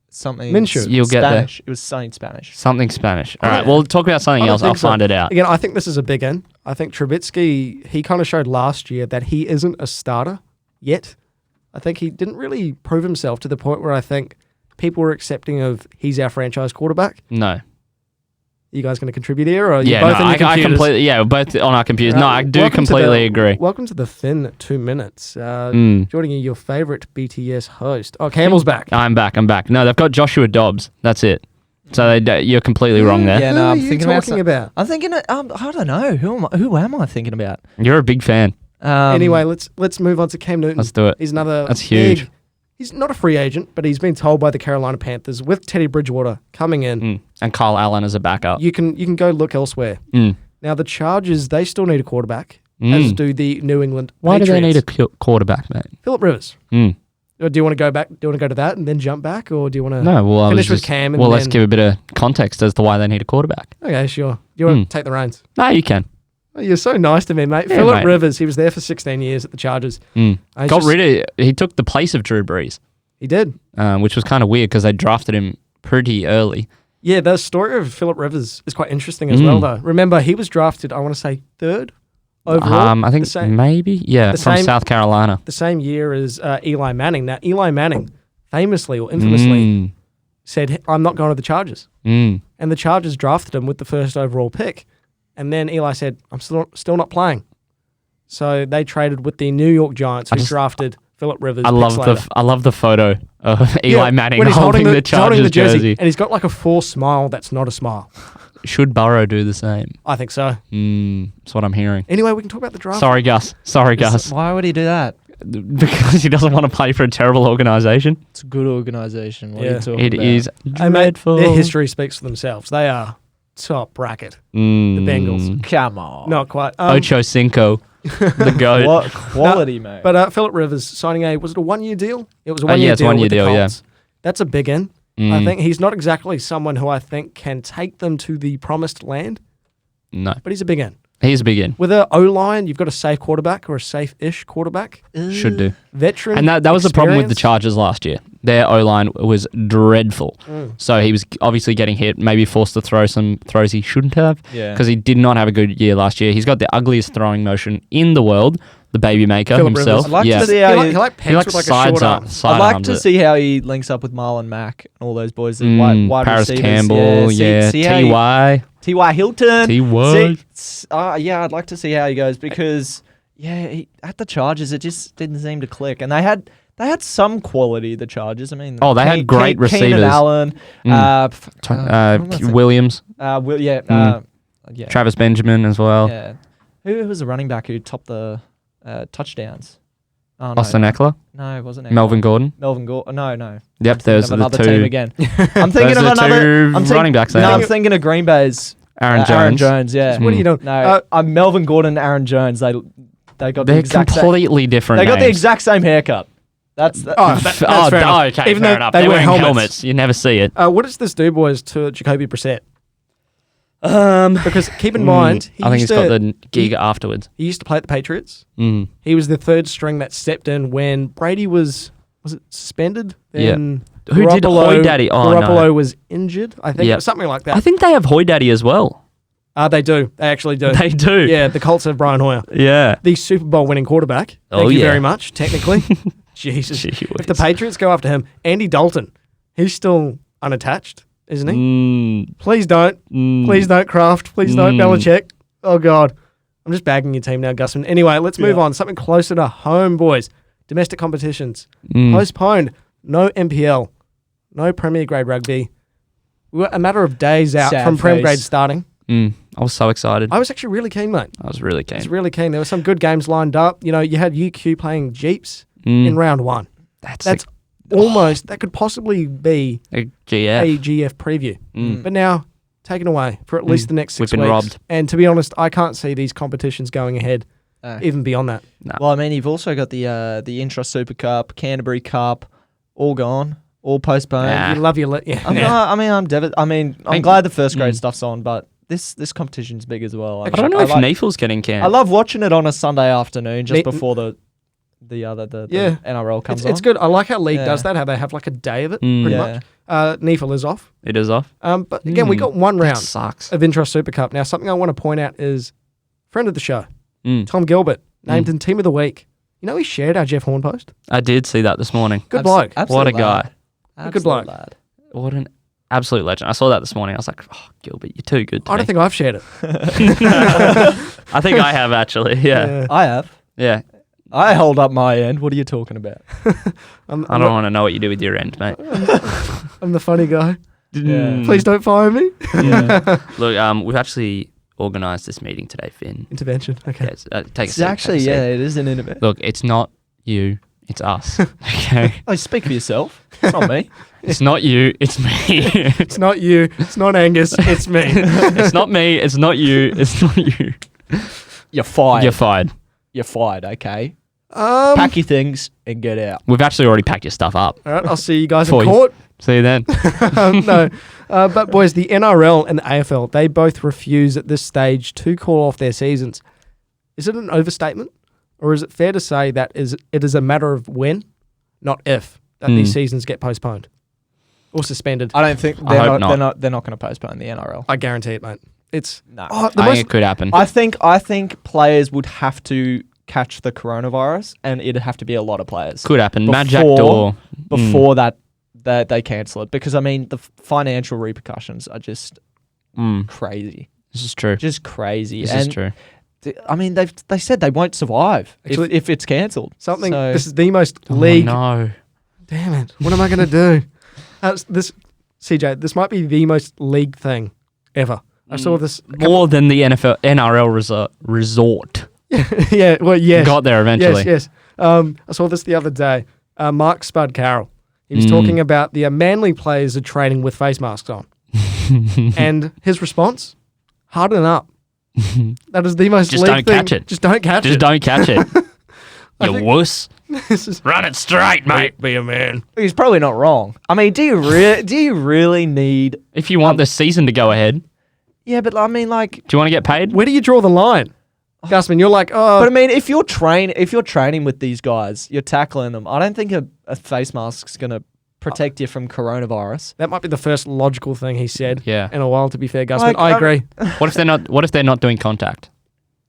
Something. Minshew. You'll get there. Spanish. It was something Spanish. Something Spanish. All I right, don't- we'll talk about something I don't else. I'll think so. find it out. Again, I think this is a big in. I think Trubisky, he kind of showed last year that he isn't a starter yet. I think he didn't really prove himself to the point where I think people were accepting of he's our franchise quarterback. No. You guys going to contribute here, or are you Yeah, both no, in your I computers? completely, yeah, we're both on our computers. No, I do Welcome to completely the- agree. Welcome to the thin 2 minutes. Joining you, your favorite BTS host. Oh, Campbell's back. I'm back. No, they've got Joshua Dobbs. That's it. So you're completely wrong there. Yeah, Who no, are I'm you thinking talking about. about? I'm thinking. I don't know. Who am I thinking about? You're a big fan. Anyway, let's move on to Cam Newton. Let's do it. He's another. That's huge. big- He's not a free agent, but he's been told by the Carolina Panthers with Teddy Bridgewater coming in. And Kyle Allen as a backup. You can go look elsewhere. Now the Chargers, they still need a quarterback, as do the New England Why do Patriots. they need a quarterback, mate? Phillip Rivers? Or do you want to go back? Do you want to go to that and then jump back, or do you want to No, well, finish with Cam? And well, then, let's give a bit of context as to why they need a quarterback. Okay, sure. Do you want to take the reins? No, you can. Oh, you're so nice to me, mate. Yeah, Phillip mate. Rivers, he was there for 16 years at the Chargers. He took the place of Drew Brees, He did. which was kind of weird because they drafted him pretty early. Yeah, the story of Phillip Rivers is quite interesting as well, though. Remember, he was drafted, I want to say, 3rd overall. I think the same, maybe, yeah, the from same- South Carolina. the same year as Eli Manning. Now, Eli Manning famously or infamously said, I'm not going to the Chargers. And the Chargers drafted him with the 1st overall pick. And then Eli said, I'm still not playing. So they traded with the New York Giants, who drafted Phillip Rivers. I love the photo of Eli Manning when he's holding the Chargers jersey. And he's got like a forced smile that's not a smile. Should Burrow do the same? I think so. That's what I'm hearing. Anyway, we can talk about the draft. Sorry, Gus. Why would he do that? Because he doesn't want to play for a terrible organization. It's a good organization. What Yeah. are you talking It about? is Hey, mate, dreadful. their history speaks for themselves. They are top bracket. The Bengals. Come on. Not quite. Ocho Cinco, the GOAT. What quality, mate? But Phillip Rivers signing was it a 1 year deal? It was a 1 year yeah, it's a deal. 1 year with the deal, yeah. Colts That's a big in. I think he's not exactly someone who I think can take them to the promised land, No, but he's a big in. he's a big in. With an O-line, you've got a safe quarterback or a safe-ish quarterback. Should do. Veteran And that was the problem with the experience. Chargers last year. Their O-line was dreadful. So he was obviously getting hit, maybe forced to throw some throws he shouldn't have Yeah. because he did not have a good year last year. He's got the ugliest throwing motion in the world, the baby maker Phillip himself. Rivers. I'd like yeah. to see He how like He pegs with like a sides short arm. up, side I'd like arms to it. see how he links up with Marlon Mack and all those boys, the wide Paris receivers. Campbell, See how he- T.Y. T.Y. Hilton. T.Y. Yeah, I'd like to see how he goes because at the Chargers it just didn't seem to click, and they had some quality. The Chargers, I mean, Oh, they had great Keenan receivers. Allen, Williams, yeah, Travis Benjamin as well. yeah. Who was the running back who topped the touchdowns? Oh, no, Austin Eckler, No, it wasn't Eckler. Melvin Gordon. Melvin Gordon. No. Yep, Thinking those of are the another two. team again. I'm thinking Those of are the another. two I'm running backs No, there. I'm thinking of Green Bay's Aaron Jones. Aaron Jones. Yeah. What are you doing? No, Melvin Gordon, Aaron Jones. They got the They're exact same. completely different. They got the names. exact same haircut. That's the, That's fair enough. okay, Even fair though enough. they They're wear wearing helmets. You never see it. What does this do, boys, to Jacoby Brissett? Um, Because keep in mind, I think he's got the gig he- afterwards. He used to play at the Patriots. Mm. He was the third string that stepped in when Brady was it suspended? Then Who did Hoy Daddy? Oh, Garoppolo no. was injured, I think. Yep. Something like that. I think they have Hoy Daddy as well. They do. They actually do. They do. Yeah, the Colts have Brian Hoyer. Yeah. The Super Bowl winning quarterback. Thank Oh, you yeah. very much, technically. Jesus. Gee If the whiz. Patriots go after him, Andy Dalton, he's still unattached, isn't he? Mm, Please don't. mm. Please don't, Kraft. Please don't, Mm. Belichick. Oh, God. I'm just bagging your team now, Gusman. Anyway, let's move on. Something closer to home, boys. Domestic competitions. Mm. Postponed. No NPL. No Premier Grade rugby. We were a matter of days out Sad from Prem face. Grade starting. Mm. I was so excited. I was actually really keen, mate. I was really I keen. was really keen. There were some good games lined up. You know, you had UQ playing Jeeps Mm. in round one. That's almost, that could possibly be a GF. a GF preview. Mm. But now, taken away for at least the next 6 We've weeks. been robbed. And to be honest, I can't see these competitions going ahead even beyond that. Well, I mean, you've also got the Intra Super Cup, Canterbury Cup, all gone, all postponed. Nah. You love your... I'm glad the first grade stuff's on, but this competition's big as well. I don't know if NEFL's getting canned. I love watching it on a Sunday afternoon just Ne- before the Yeah. NRL comes on. It's good. I like how League Yeah. does that, how they have like a day of it, Mm. pretty Yeah. much. NEFL is off. It is off. But again, we got one That round sucks. of Intra Super Cup. Now, something I want to point out is friend of the show, Mm. Tom Gilbert, named in Team of the Week. You know, he shared our Jeff Horn post. I did see that this morning. Good bloke. What a guy. Good bloke. Lad. What an absolute legend. I saw that this morning. I was like, oh, Gilbert, you're too good to I me. don't think I've shared it. I think I have actually. Yeah. I have. Yeah. I hold up my end. What are you talking about? I don't want to know what you do with your end, mate. I'm the funny guy. Mm. Please don't fire me. Look, we've actually organised this meeting today, Finn. Intervention. Okay. Yeah, take a It's seat. actually, take a seat. it is an innovation. Look, it's not you. It's us. Okay. Oh, speak for yourself. It's not me. It's not you. It's me. It's not you. It's not Angus. It's me. It's not me. It's not you. It's not you. You're fired. You're fired. You're fired, okay? All Pack your things and get out. We've actually already packed your stuff up. right. I'll see you guys For in you. court. See you then. No. But boys, the NRL and the AFL, they both refuse at this stage to call off their seasons. Is it an overstatement? Or is it fair to say that it is a matter of when, not if, that these seasons get postponed or suspended? I don't think I hope not. they're not going to postpone the NRL. I guarantee it, mate. It's No. oh, the I most think it could happen. I think players would have to catch the coronavirus, and it'd have to be a lot of players Could happen. Mad Before- Jackdaw. before that they cancel it. Because I mean, the financial repercussions are just crazy, This is true. just crazy. This and is true. I mean, they said they won't survive Actually, if it's cancelled. something. So- This is the most league. Oh, no. Damn it! What am I going to do? This, CJ. This might be the most league thing ever. I saw this. More than the NRL resort. Yeah. Well, yes. Got there eventually. Yes. I saw this the other day. Mark Spud Carroll. He was talking about the Manly players are training with face masks on, and his response: "Harden up." That is the most Just league don't thing. catch it. Just don't catch Just it. don't catch it. You think- wuss. This is Run it straight, mate. be a man. He's probably not wrong. I mean, do you really need? If you want the season to go ahead, Yeah, but I mean, like, do you want to get paid? Where do you draw the line, Gusman? You're like, oh, but I mean, if you're training with these guys, you're tackling them. I don't think a face mask's gonna protect you from coronavirus. that might be the first logical thing he said. Yeah. In a while, to be fair, Gusman, Like, I agree. What if they're not doing contact?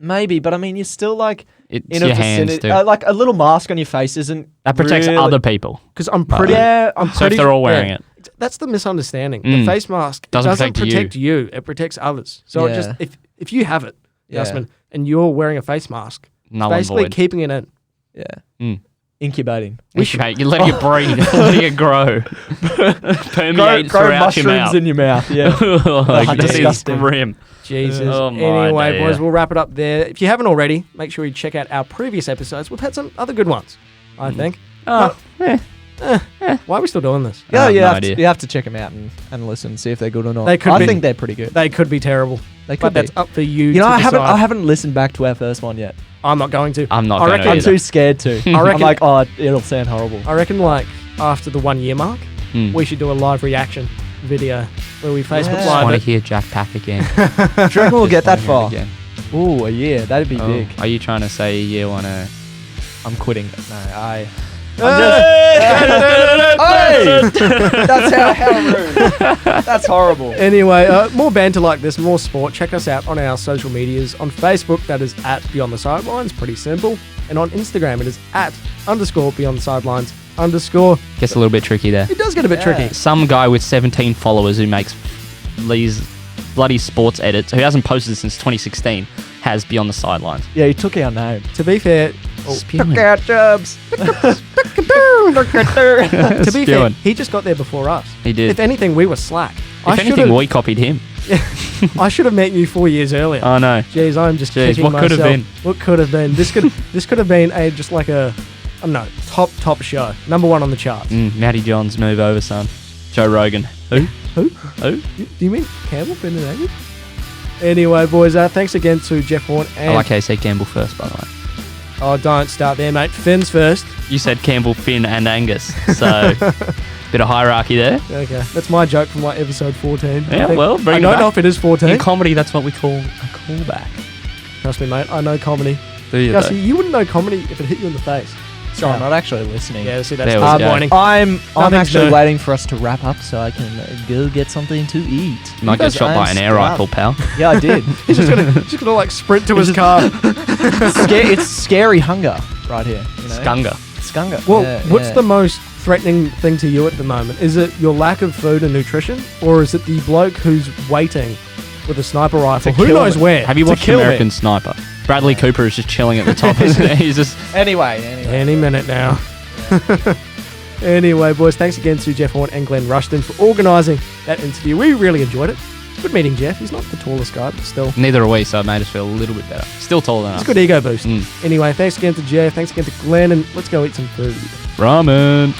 Maybe, but I mean, you're still like It's in a your hands vicinity. too. Like a little mask on your face isn't That protects really- other people. Because I'm pretty. I'm So if they're all wearing it, That's the misunderstanding. The Mm. face mask Doesn't doesn't protect protect you. It protects others. So it Yeah. just if you have it, Yeah. Gusman, and you're wearing a face mask, null and basically void. keeping it in. Yeah. Mm. Incubating. Okay, you're letting it breathe, letting it grow, permeate Grow throughout your mushrooms mouth. in your mouth. Yeah. Like, this is disgusting. grim. Jesus. Oh my Anyway, dear. boys, we'll wrap it up there. If you haven't already, make sure you check out our previous episodes. We've had some other good ones, I think. Oh, Why are we still doing this? Yeah, I have you, no have idea. to, you have to check them out and listen, see if they're good or not. They could I be. think they're pretty good. They could be terrible. They But could be. that's up for you. You know, to I decide. haven't listened back to our first one yet. I'm not going to. I'm not I gonna reckon I'm either. too scared to. I I'm reckon- like, oh, it'll sound horrible. I reckon like after the 1 year mark, Mm. we should do a live reaction video where we Facebook Yeah. Just live want it. to hear Jack Pack again. Do you reckon we'll get that Just wanna far? hear it again. Ooh, a year. That'd be Oh, big. are you trying to say you want to? I'm quitting. No, I. Hey! That's how rude. That's horrible. Anyway, more banter like this, more sport. Check us out on our social medias. On Facebook, that is at Beyond the Sidelines, pretty simple. And on Instagram, it is @_Beyond the Sidelines _ Gets a little bit tricky there. It does get a bit Yeah. tricky. Some guy with 17 followers who makes these bloody sports edits, who hasn't posted since 2016, has Beyond the Sidelines. Yeah, he took our name. To be fair, Spewing. Our jobs. to be fair, Spewing. he just got there before us. He did. If anything, we were slack. If anything, we copied him. I should have met you 4 years earlier. Oh no. Jeez, I'm just Jeez, kicking what could have myself. been? What could have been? This could have been just like a, I don't know, top show, #1 on the charts. Matty Johns, move over, son. Joe Rogan. Who? Who? Who? Do you mean Campbell, Brendan Angus? Anyway, boys, thanks again to Jeff Horn and... I like how you said Campbell first, by the way. Oh, don't start there, mate. Finn's first. You said Campbell, Finn, and Angus. So, bit of hierarchy there. Okay, that's my joke from like episode 14. Yeah, I think. well, bring I it don't back. know if it is 14. In comedy, that's what we call a callback. Trust me, mate. I know comedy. Do you? Gussie, you wouldn't know comedy if it hit you in the face. So I'm not actually listening. Yeah, see, that's There we hard go. whining. I'm Nothing's actually new. waiting for us to wrap up so I can go get something to eat. You might get Because shot by I'm an air rifle, starved. pal. Yeah, I did. He's just gonna like sprint to his car. It's scary hunger right here. You know? Skunga. Skunga. Well, Yeah, what's yeah. the most threatening thing to you at the moment? Is it your lack of food and nutrition, or is it the bloke who's waiting with a sniper rifle? To Who kill knows me. where? Have you To watched kill me. American Sniper? Bradley Cooper is just chilling at the top. Isn't he? He's just... Anyway. Any minute now. Anyway, boys, thanks again to Jeff Horn and Glenn Rushton for organising that interview. We really enjoyed it. Good meeting Jeff. He's not the tallest guy, but still. Neither are we, so it made us feel a little bit better. Still taller than It's us. a good ego boost. Mm. Anyway, thanks again to Jeff. Thanks again to Glenn, and let's go eat some food. Ramen.